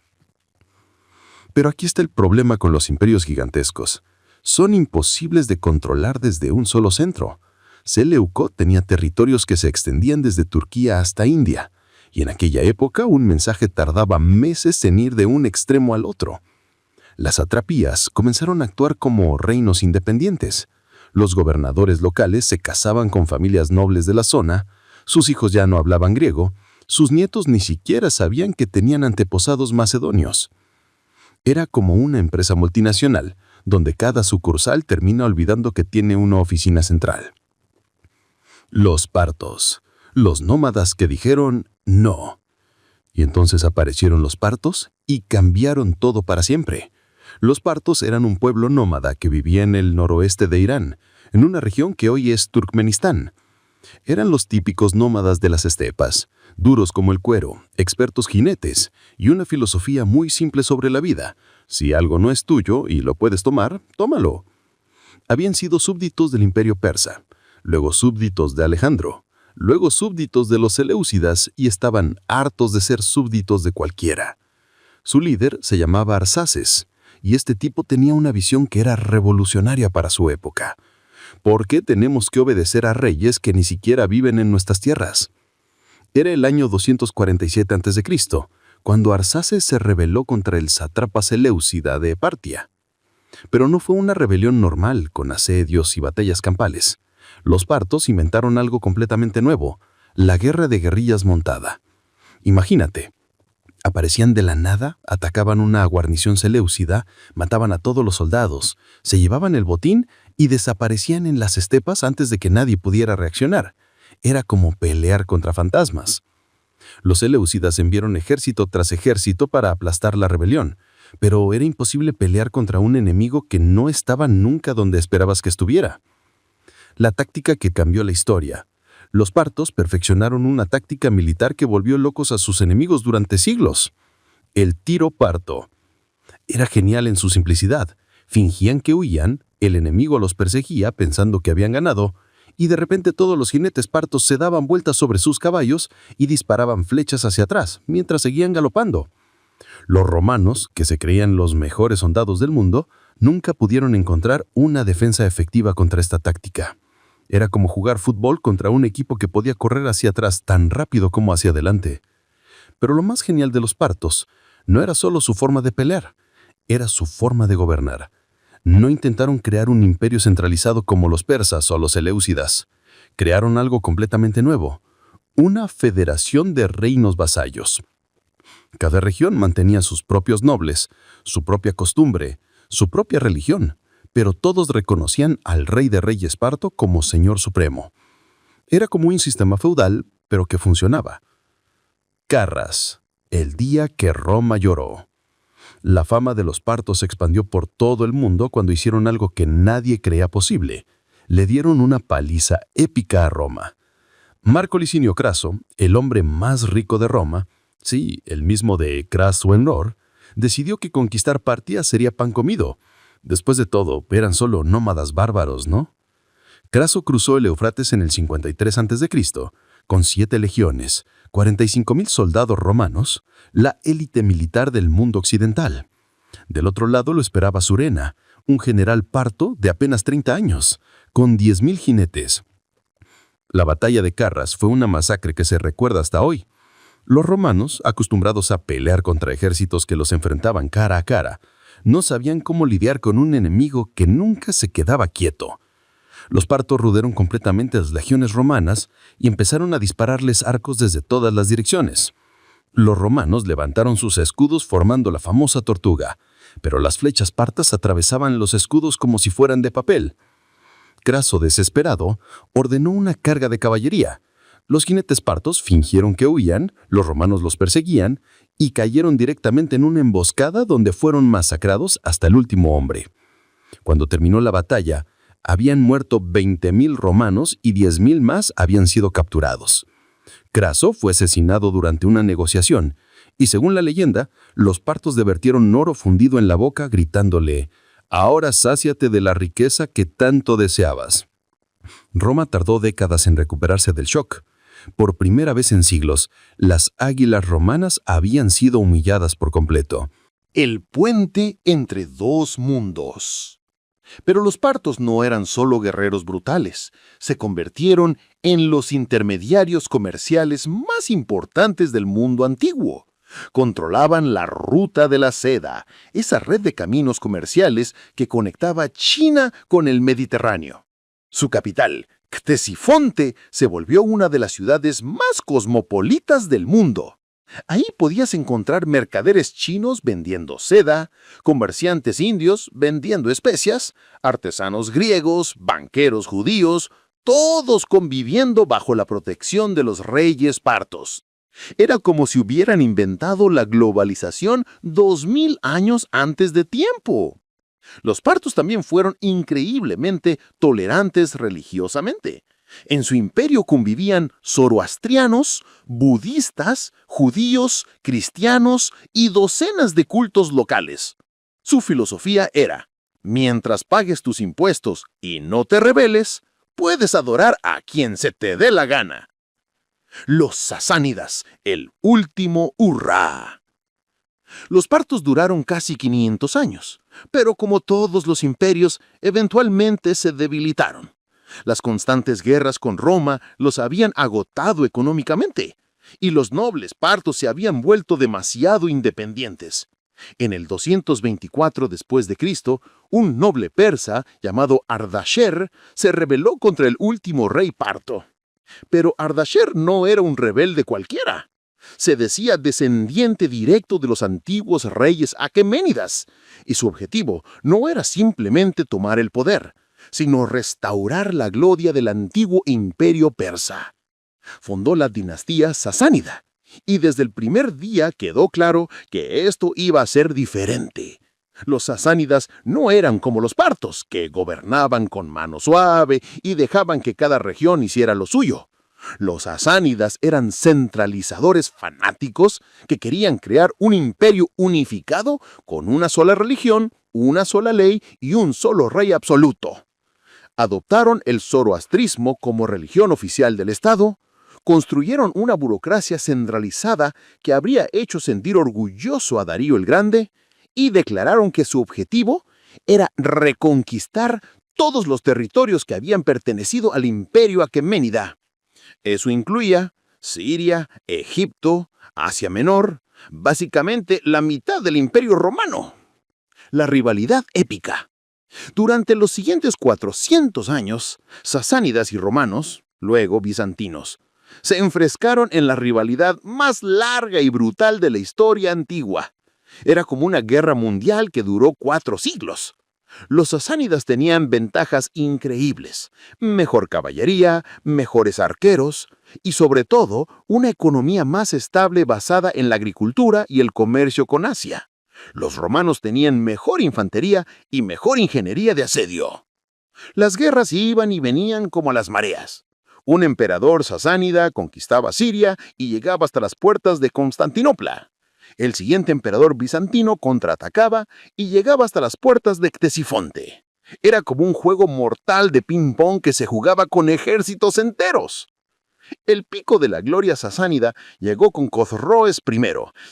Pero aquí está el problema con los imperios gigantescos. Son imposibles de controlar desde un solo centro. Seleuco tenía territorios que se extendían desde Turquía hasta India, y en aquella época un mensaje tardaba meses en ir de un extremo al otro. Las satrapías comenzaron a actuar como reinos independientes. Los gobernadores locales se casaban con familias nobles de la zona, sus hijos ya no hablaban griego, sus nietos ni siquiera sabían que tenían antepasados macedonios. Era como una empresa multinacional, donde cada sucursal termina olvidando que tiene una oficina central. Los partos, los nómadas que dijeron no. Y entonces aparecieron los partos y cambiaron todo para siempre. Los partos eran un pueblo nómada que vivía en el noroeste de Irán, en una región que hoy es Turkmenistán. Eran los típicos nómadas de las estepas, duros como el cuero, expertos jinetes y una filosofía muy simple sobre la vida. Si algo no es tuyo y lo puedes tomar, tómalo. Habían sido súbditos del imperio persa, luego súbditos de Alejandro, luego súbditos de los seleucidas y estaban hartos de ser súbditos de cualquiera. Su líder se llamaba Arsaces, y este tipo tenía una visión que era revolucionaria para su época. ¿Por qué tenemos que obedecer a reyes que ni siquiera viven en nuestras tierras? Era el año 247 a.C., cuando Arsaces se rebeló contra el sátrapa seleucida de Partia. Pero no fue una rebelión normal, con asedios y batallas campales. Los partos inventaron algo completamente nuevo, la guerra de guerrillas montada. Imagínate, aparecían de la nada, atacaban una guarnición seleucida, mataban a todos los soldados, se llevaban el botín y desaparecían en las estepas antes de que nadie pudiera reaccionar. Era como pelear contra fantasmas. Los seleucidas enviaron ejército tras ejército para aplastar la rebelión, pero era imposible pelear contra un enemigo que no estaba nunca donde esperabas que estuviera. La táctica que cambió la historia. Los partos perfeccionaron una táctica militar que volvió locos a sus enemigos durante siglos. El tiro parto. Era genial en su simplicidad. Fingían que huían, el enemigo los perseguía pensando que habían ganado, y de repente todos los jinetes partos se daban vueltas sobre sus caballos y disparaban flechas hacia atrás, mientras seguían galopando. Los romanos, que se creían los mejores soldados del mundo, nunca pudieron encontrar una defensa efectiva contra esta táctica. Era como jugar fútbol contra un equipo que podía correr hacia atrás tan rápido como hacia adelante. Pero lo más genial de los partos no era solo su forma de pelear, era su forma de gobernar. No intentaron crear un imperio centralizado como los persas o los seleucidas. Crearon algo completamente nuevo, una federación de reinos vasallos. Cada región mantenía sus propios nobles, su propia costumbre, su propia religión, pero todos reconocían al rey de reyes parto como señor supremo. Era como un sistema feudal, pero que funcionaba. Carras, el día que Roma lloró. La fama de los partos se expandió por todo el mundo cuando hicieron algo que nadie creía posible. Le dieron una paliza épica a Roma. Marco Licinio Craso, el hombre más rico de Roma, sí, el mismo de Craso en Nor, decidió que conquistar Partia sería pan comido. Después de todo, eran solo nómadas bárbaros, ¿no? Craso cruzó el Éufrates en el 53 a.C., con 7 legiones, 45,000 soldados romanos, la élite militar del mundo occidental. Del otro lado lo esperaba Surena, un general parto de apenas 30 años, con 10,000 jinetes. La batalla de Carras fue una masacre que se recuerda hasta hoy. Los romanos, acostumbrados a pelear contra ejércitos que los enfrentaban cara a cara, no sabían cómo lidiar con un enemigo que nunca se quedaba quieto. Los partos rudearon completamente a las legiones romanas y empezaron a dispararles arcos desde todas las direcciones. Los romanos levantaron sus escudos formando la famosa tortuga, pero las flechas partas atravesaban los escudos como si fueran de papel. Craso, desesperado, ordenó una carga de caballería. Los jinetes partos fingieron que huían, los romanos los perseguían y cayeron directamente en una emboscada donde fueron masacrados hasta el último hombre. Cuando terminó la batalla, habían muerto 20,000 romanos y 10,000 más habían sido capturados. Craso fue asesinado durante una negociación y, según la leyenda, los partos le vertieron oro fundido en la boca gritándole: «Ahora sáciate de la riqueza que tanto deseabas». Roma tardó décadas en recuperarse del shock. Por primera vez en siglos, las águilas romanas habían sido humilladas por completo. El puente entre dos mundos. Pero los partos no eran solo guerreros brutales, se convirtieron en los intermediarios comerciales más importantes del mundo antiguo. Controlaban la ruta de la seda, esa red de caminos comerciales que conectaba China con el Mediterráneo. Su capital, Ctesifonte, se volvió una de las ciudades más cosmopolitas del mundo. Ahí podías encontrar mercaderes chinos vendiendo seda, comerciantes indios vendiendo especias, artesanos griegos, banqueros judíos, todos conviviendo bajo la protección de los reyes partos. Era como si hubieran inventado la globalización 2000 años antes de tiempo. Los partos también fueron increíblemente tolerantes religiosamente. En su imperio convivían zoroastrianos, budistas, judíos, cristianos y docenas de cultos locales. Su filosofía era: mientras pagues tus impuestos y no te rebeles, puedes adorar a quien se te dé la gana. Los sasánidas, el último hurra. Los partos duraron casi 500 años, pero como todos los imperios, eventualmente se debilitaron. Las constantes guerras con Roma los habían agotado económicamente, y los nobles partos se habían vuelto demasiado independientes. En el 224 después de Cristo, un noble persa llamado Ardasher se rebeló contra el último rey parto. Pero Ardasher no era un rebelde cualquiera. Se decía descendiente directo de los antiguos reyes aqueménidas, y su objetivo no era simplemente tomar el poder, sino restaurar la gloria del antiguo imperio persa. Fundó la dinastía sasánida, y desde el primer día quedó claro que esto iba a ser diferente. Los sasánidas no eran como los partos, que gobernaban con mano suave y dejaban que cada región hiciera lo suyo. Los sasánidas eran centralizadores fanáticos que querían crear un imperio unificado con una sola religión, una sola ley y un solo rey absoluto. Adoptaron el zoroastrismo como religión oficial del Estado, construyeron una burocracia centralizada que habría hecho sentir orgulloso a Darío el Grande y declararon que su objetivo era reconquistar todos los territorios que habían pertenecido al imperio aqueménida. Eso incluía Siria, Egipto, Asia Menor, básicamente la mitad del imperio romano. La rivalidad épica. Durante los siguientes 400 años, sasánidas y romanos, luego bizantinos, se enfrescaron en la rivalidad más larga y brutal de la historia antigua. Era como una guerra mundial que duró 4 siglos. Los sasánidas tenían ventajas increíbles: mejor caballería, mejores arqueros y, sobre todo, una economía más estable basada en la agricultura y el comercio con Asia. Los romanos tenían mejor infantería y mejor ingeniería de asedio. Las guerras iban y venían como las mareas. Un emperador sasánida conquistaba Siria y llegaba hasta las puertas de Constantinopla. El siguiente emperador bizantino contraatacaba y llegaba hasta las puertas de Ctesifonte. Era como un juego mortal de ping-pong que se jugaba con ejércitos enteros. El pico de la gloria sasánida llegó con Cosroes I,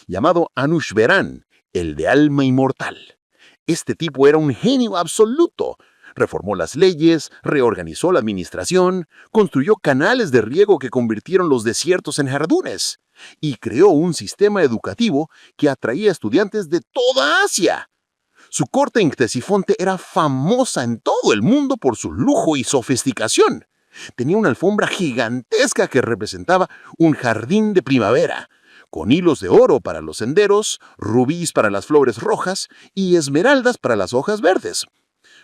llamado Anushverán, el de alma inmortal. Este tipo era un genio absoluto. Reformó las leyes, reorganizó la administración, construyó canales de riego que convirtieron los desiertos en jardines y creó un sistema educativo que atraía estudiantes de toda Asia. Su corte en Ctesifonte era famosa en todo el mundo por su lujo y sofisticación. Tenía una alfombra gigantesca que representaba un jardín de primavera, con hilos de oro para los senderos, rubíes para las flores rojas y esmeraldas para las hojas verdes.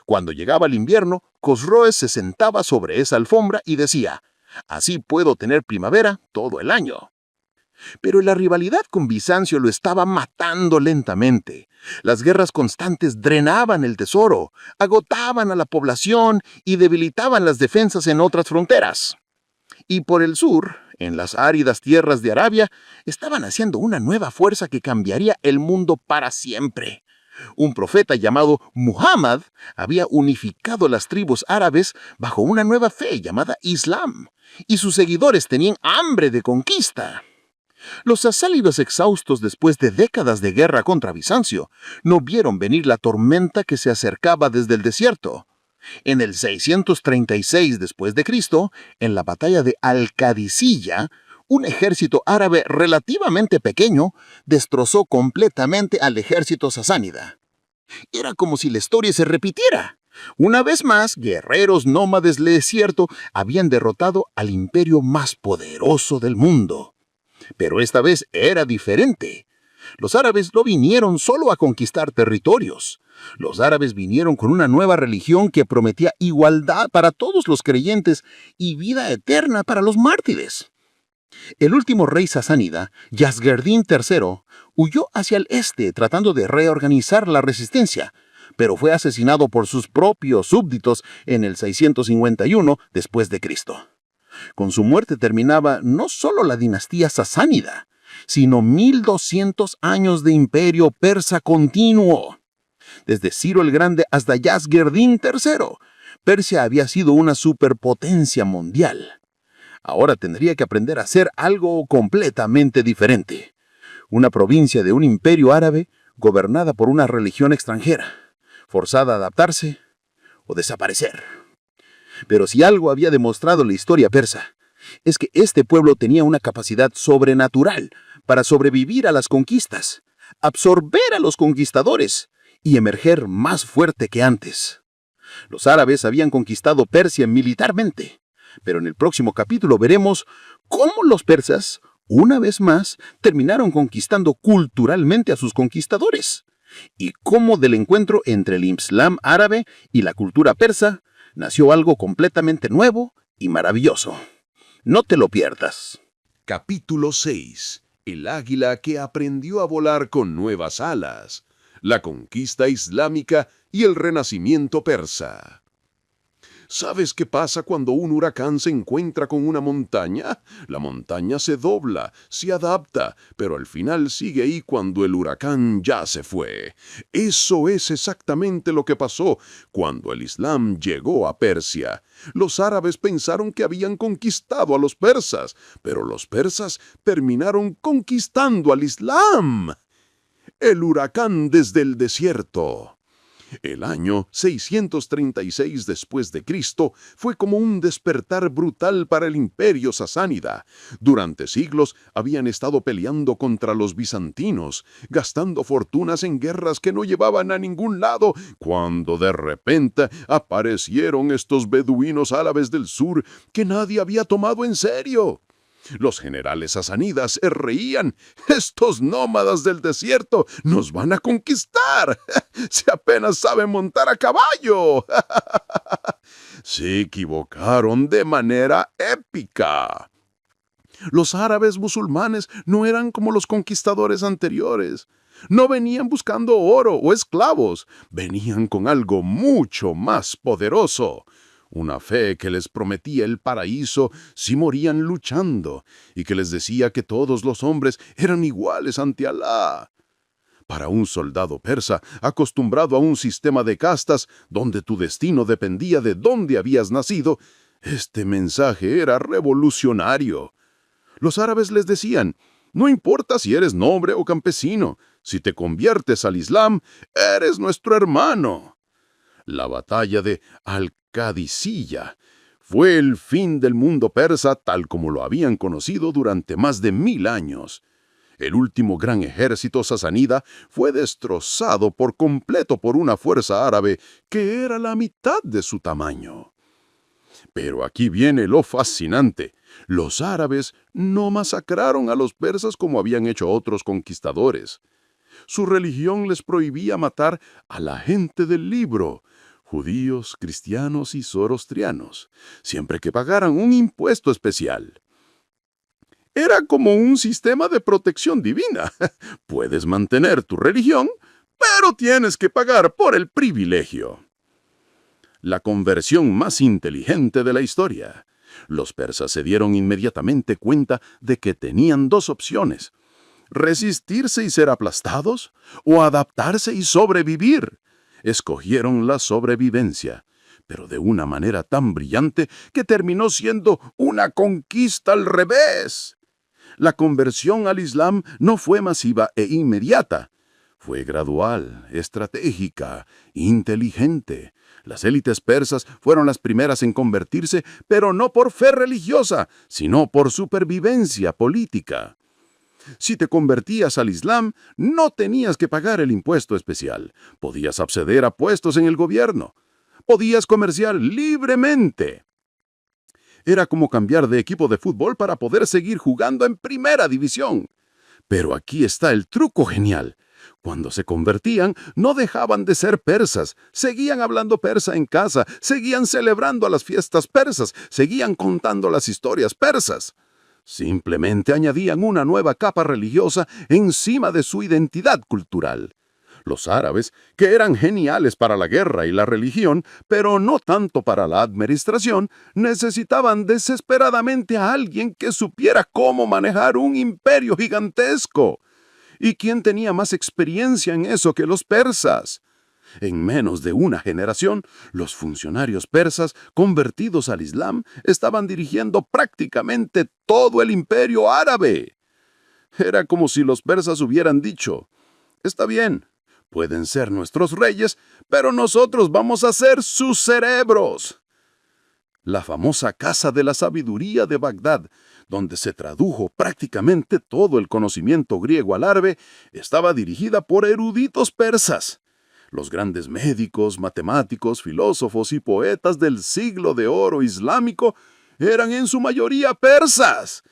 Cuando llegaba el invierno, Cosroes se sentaba sobre esa alfombra y decía: «Así puedo tener primavera todo el año». Pero la rivalidad con Bizancio lo estaba matando lentamente. Las guerras constantes drenaban el tesoro, agotaban a la población y debilitaban las defensas en otras fronteras. Y por el sur, en las áridas tierras de Arabia, estaban haciendo una nueva fuerza que cambiaría el mundo para siempre. Un profeta llamado Muhammad había unificado las tribus árabes bajo una nueva fe llamada Islam, y sus seguidores tenían hambre de conquista. Los sasánidas, exhaustos después de décadas de guerra contra Bizancio, no vieron venir la tormenta que se acercaba desde el desierto. En el 636 después de Cristo, en la batalla de Al-Qadisiyah, un ejército árabe relativamente pequeño destrozó completamente al ejército sasánida. Era como si la historia se repitiera. Una vez más, guerreros nómades del desierto habían derrotado al imperio más poderoso del mundo. Pero esta vez era diferente. Los árabes no vinieron solo a conquistar territorios. Los árabes vinieron con una nueva religión que prometía igualdad para todos los creyentes y vida eterna para los mártires. El último rey sasánida, Yazgerdín III, huyó hacia el este tratando de reorganizar la resistencia, pero fue asesinado por sus propios súbditos en el 651 después de Cristo. Con su muerte terminaba no solo la dinastía sasánida, sino 1200 años de imperio persa continuo. Desde Ciro el Grande hasta Yazgerdín III, Persia había sido una superpotencia mundial. Ahora tendría que aprender a hacer algo completamente diferente. Una provincia de un imperio árabe gobernada por una religión extranjera, forzada a adaptarse o desaparecer. Pero si algo había demostrado la historia persa, es que este pueblo tenía una capacidad sobrenatural para sobrevivir a las conquistas, absorber a los conquistadores y emerger más fuerte que antes. Los árabes habían conquistado Persia militarmente, pero en el próximo capítulo veremos cómo los persas, una vez más, terminaron conquistando culturalmente a sus conquistadores, y cómo del encuentro entre el Islam árabe y la cultura persa nació algo completamente nuevo y maravilloso. No te lo pierdas. Capítulo 6. El águila que aprendió a volar con nuevas alas. La conquista islámica y el renacimiento persa. ¿Sabes qué pasa cuando un huracán se encuentra con una montaña? La montaña se dobla, se adapta, pero al final sigue ahí cuando el huracán ya se fue. Eso es exactamente lo que pasó cuando el Islam llegó a Persia. Los árabes pensaron que habían conquistado a los persas, pero los persas terminaron conquistando al Islam. El huracán desde el desierto. El año 636 después de Cristo fue como un despertar brutal para el imperio sasánida. Durante siglos habían estado peleando contra los bizantinos, gastando fortunas en guerras que no llevaban a ningún lado, cuando de repente aparecieron estos beduinos árabes del sur que nadie había tomado en serio. Los generales sasánidas se reían. Estos nómadas del desierto nos van a conquistar. Si apenas saben montar a caballo. Se equivocaron de manera épica. Los árabes musulmanes no eran como los conquistadores anteriores. No venían buscando oro o esclavos. Venían con algo mucho más poderoso. Una fe que les prometía el paraíso si morían luchando y que les decía que todos los hombres eran iguales ante Alá. Para un soldado persa acostumbrado a un sistema de castas donde tu destino dependía de dónde habías nacido, este mensaje era revolucionario. Los árabes les decían, no importa si eres noble o campesino, si te conviertes al Islam, eres nuestro hermano. La batalla de Al-Qadisiyah fue el fin del mundo persa tal como lo habían conocido durante más de 1000 años. El último gran ejército sasánida fue destrozado por completo por una fuerza árabe que era la mitad de su tamaño. Pero aquí viene lo fascinante. Los árabes no masacraron a los persas como habían hecho otros conquistadores. Su religión les prohibía matar a la gente del libro, judíos, cristianos y zoroastrianos, siempre que pagaran un impuesto especial. Era como un sistema de protección divina. Puedes mantener tu religión, pero tienes que pagar por el privilegio. La conversión más inteligente de la historia. Los persas se dieron inmediatamente cuenta de que tenían dos opciones: resistirse y ser aplastados, o adaptarse y sobrevivir. Escogieron la sobrevivencia, pero de una manera tan brillante que terminó siendo una conquista al revés. La conversión al Islam no fue masiva e inmediata. Fue gradual, estratégica, inteligente. Las élites persas fueron las primeras en convertirse, pero no por fe religiosa, sino por supervivencia política. Si te convertías al Islam, no tenías que pagar el impuesto especial. Podías acceder a puestos en el gobierno. Podías comerciar libremente. Era como cambiar de equipo de fútbol para poder seguir jugando en primera división. Pero aquí está el truco genial. Cuando se convertían, no dejaban de ser persas, seguían hablando persa en casa, seguían celebrando las fiestas persas, seguían contando las historias persas. Simplemente añadían una nueva capa religiosa encima de su identidad cultural. Los árabes, que eran geniales para la guerra y la religión, pero no tanto para la administración, necesitaban desesperadamente a alguien que supiera cómo manejar un imperio gigantesco. ¿Y quién tenía más experiencia en eso que los persas? En menos de una generación, los funcionarios persas convertidos al Islam estaban dirigiendo prácticamente todo el imperio árabe. Era como si los persas hubieran dicho: «Está bien, pueden ser nuestros reyes, pero nosotros vamos a ser sus cerebros». La famosa Casa de la Sabiduría de Bagdad, donde se tradujo prácticamente todo el conocimiento griego al árabe, estaba dirigida por eruditos persas. Los grandes médicos, matemáticos, filósofos y poetas del siglo de oro islámico eran en su mayoría persas.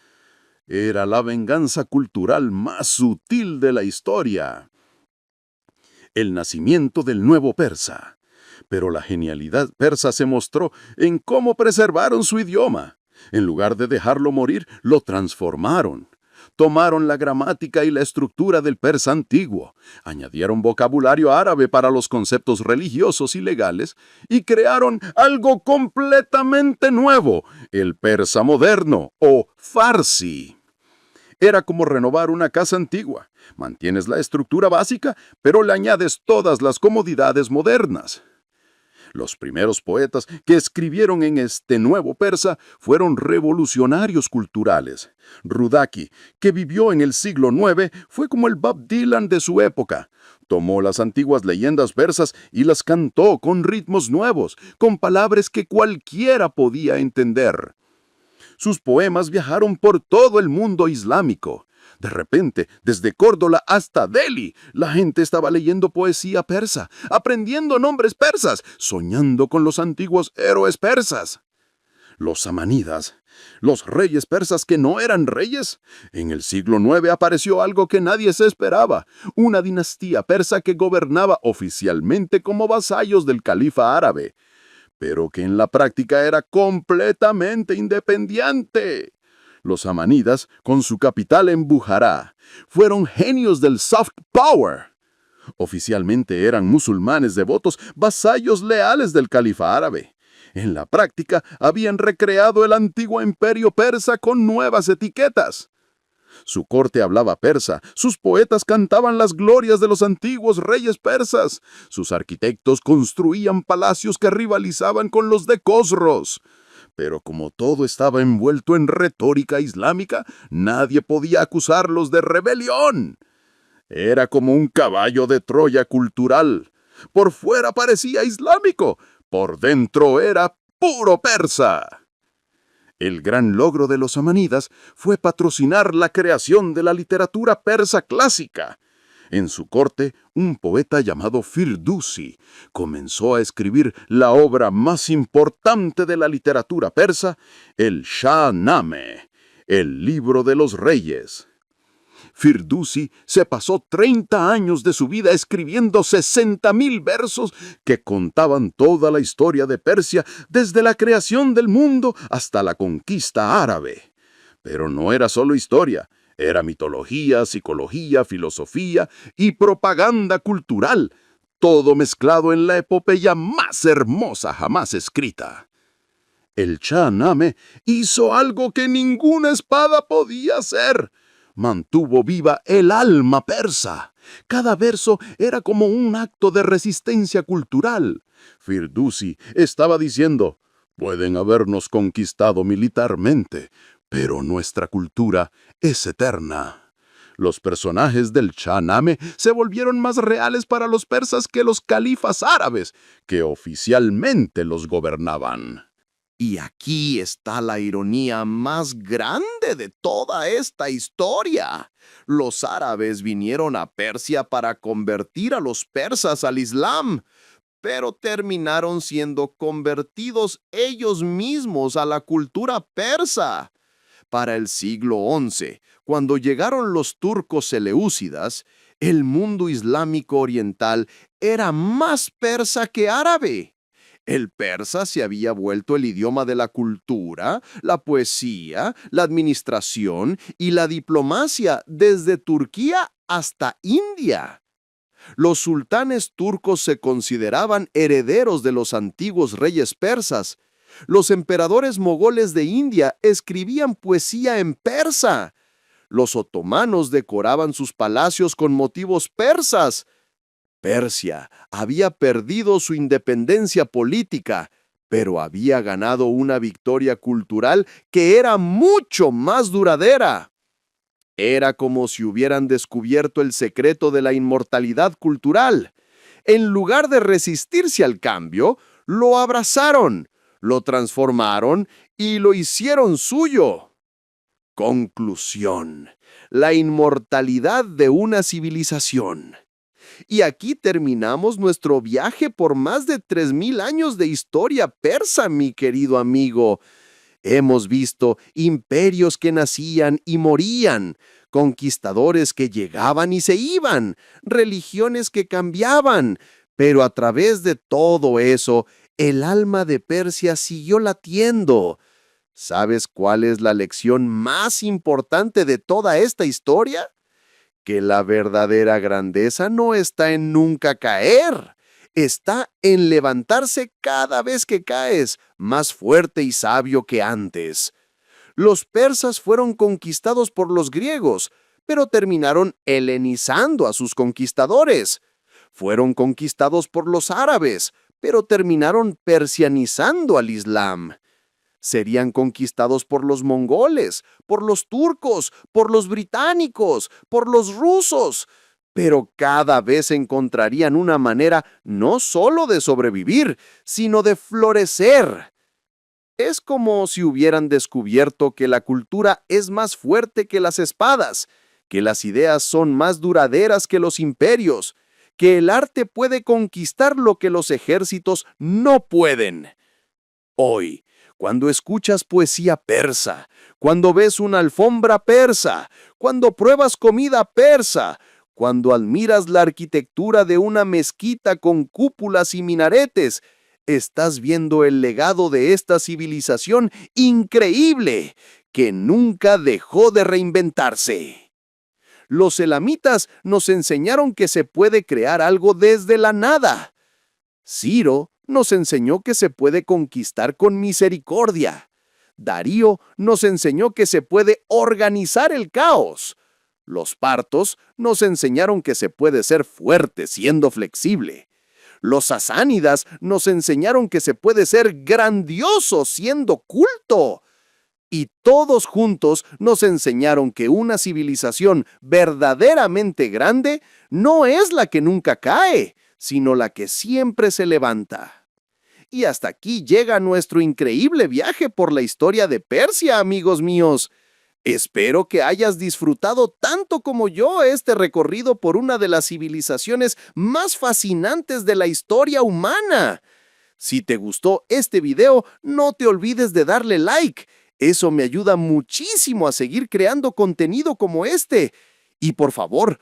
Era la venganza cultural más sutil de la historia. El nacimiento del nuevo persa. Pero la genialidad persa se mostró en cómo preservaron su idioma. En lugar de dejarlo morir, lo transformaron. Tomaron la gramática y la estructura del persa antiguo, añadieron vocabulario árabe para los conceptos religiosos y legales y crearon algo completamente nuevo, el persa moderno o farsi. Era como renovar una casa antigua. Mantienes la estructura básica, pero le añades todas las comodidades modernas. Los primeros poetas que escribieron en este nuevo persa fueron revolucionarios culturales. Rudaki, que vivió en el siglo IX, fue como el Bob Dylan de su época. Tomó las antiguas leyendas persas y las cantó con ritmos nuevos, con palabras que cualquiera podía entender. Sus poemas viajaron por todo el mundo islámico. De repente, desde Córdoba hasta Delhi, la gente estaba leyendo poesía persa, aprendiendo nombres persas, soñando con los antiguos héroes persas. Los samánidas, los reyes persas que no eran reyes. En el siglo IX apareció algo que nadie se esperaba, una dinastía persa que gobernaba oficialmente como vasallos del califa árabe, pero que en la práctica era completamente independiente. Los samánidas, con su capital en Bujará, fueron genios del soft power. Oficialmente eran musulmanes devotos, vasallos leales del califa árabe. En la práctica habían recreado el antiguo imperio persa con nuevas etiquetas. Su corte hablaba persa, sus poetas cantaban las glorias de los antiguos reyes persas, sus arquitectos construían palacios que rivalizaban con los de Khosros. Pero como todo estaba envuelto en retórica islámica, nadie podía acusarlos de rebelión. Era como un caballo de Troya cultural. Por fuera parecía islámico, por dentro era puro persa. El gran logro de los samánidas fue patrocinar la creación de la literatura persa clásica. En su corte, un poeta llamado Firdusi comenzó a escribir la obra más importante de la literatura persa, el Shahnameh, el libro de los reyes. Firdusi se pasó 30 años de su vida escribiendo 60.000 versos que contaban toda la historia de Persia desde la creación del mundo hasta la conquista árabe. Pero no era solo historia. Era mitología, psicología, filosofía y propaganda cultural, todo mezclado en la epopeya más hermosa jamás escrita. El Shahnameh hizo algo que ninguna espada podía hacer. Mantuvo viva el alma persa. Cada verso era como un acto de resistencia cultural. Firdusi estaba diciendo: pueden habernos conquistado militarmente, Pero nuestra cultura es eterna. Los personajes del Shahnameh se volvieron más reales para los persas que los califas árabes, que oficialmente los gobernaban. Y aquí está la ironía más grande de toda esta historia. Los árabes vinieron a Persia para convertir a los persas al Islam, pero terminaron siendo convertidos ellos mismos a la cultura persa. Para el siglo XI, cuando llegaron los turcos seleúcidas, el mundo islámico oriental era más persa que árabe. El persa se había vuelto el idioma de la cultura, la poesía, la administración y la diplomacia desde Turquía hasta India. Los sultanes turcos se consideraban herederos de los antiguos reyes persas. Los emperadores mogoles de India escribían poesía en persa. Los otomanos decoraban sus palacios con motivos persas. Persia había perdido su independencia política, pero había ganado una victoria cultural que era mucho más duradera. Era como si hubieran descubierto el secreto de la inmortalidad cultural. En lugar de resistirse al cambio, lo abrazaron, lo transformaron y lo hicieron suyo. Conclusión: la inmortalidad de una civilización. Y aquí terminamos nuestro viaje por más de 3000 años de historia persa, mi querido amigo. Hemos visto imperios que nacían y morían, conquistadores que llegaban y se iban, religiones que cambiaban, pero a través de todo eso, el alma de Persia siguió latiendo. ¿Sabes cuál es la lección más importante de toda esta historia? Que la verdadera grandeza no está en nunca caer, está en levantarse cada vez que caes, más fuerte y sabio que antes. Los persas fueron conquistados por los griegos, pero terminaron helenizando a sus conquistadores. Fueron conquistados por los árabes, pero terminaron persianizando al Islam. Serían conquistados por los mongoles, por los turcos, por los británicos, por los rusos, pero cada vez encontrarían una manera no solo de sobrevivir, sino de florecer. Es como si hubieran descubierto que la cultura es más fuerte que las espadas, que las ideas son más duraderas que los imperios, que el arte puede conquistar lo que los ejércitos no pueden. Hoy, cuando escuchas poesía persa, cuando ves una alfombra persa, cuando pruebas comida persa, cuando admiras la arquitectura de una mezquita con cúpulas y minaretes, estás viendo el legado de esta civilización increíble que nunca dejó de reinventarse. Los elamitas nos enseñaron que se puede crear algo desde la nada. Ciro nos enseñó que se puede conquistar con misericordia. Darío nos enseñó que se puede organizar el caos. Los partos nos enseñaron que se puede ser fuerte siendo flexible. Los sasánidas nos enseñaron que se puede ser grandioso siendo culto. Y todos juntos nos enseñaron que una civilización verdaderamente grande no es la que nunca cae, sino la que siempre se levanta. Y hasta aquí llega nuestro increíble viaje por la historia de Persia, amigos míos. Espero que hayas disfrutado tanto como yo este recorrido por una de las civilizaciones más fascinantes de la historia humana. Si te gustó este video, no te olvides de darle like. Eso me ayuda muchísimo a seguir creando contenido como este. Y por favor,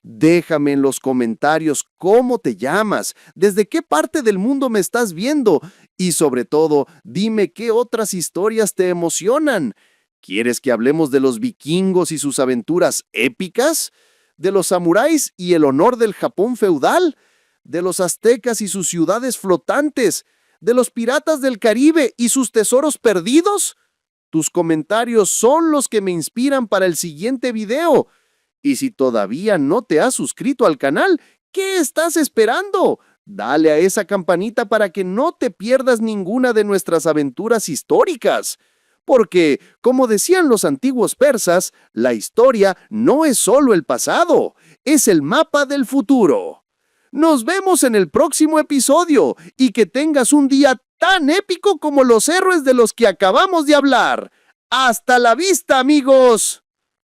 déjame en los comentarios cómo te llamas, desde qué parte del mundo me estás viendo y sobre todo, dime qué otras historias te emocionan. ¿Quieres que hablemos de los vikingos y sus aventuras épicas? ¿De los samuráis y el honor del Japón feudal? ¿De los aztecas y sus ciudades flotantes? ¿De los piratas del Caribe y sus tesoros perdidos? Tus comentarios son los que me inspiran para el siguiente video. Y si todavía no te has suscrito al canal, ¿qué estás esperando? Dale a esa campanita para que no te pierdas ninguna de nuestras aventuras históricas. Porque, como decían los antiguos persas, la historia no es solo el pasado, es el mapa del futuro. Nos vemos en el próximo episodio y que tengas un día tan épico como los héroes de los que acabamos de hablar. ¡Hasta la vista, amigos!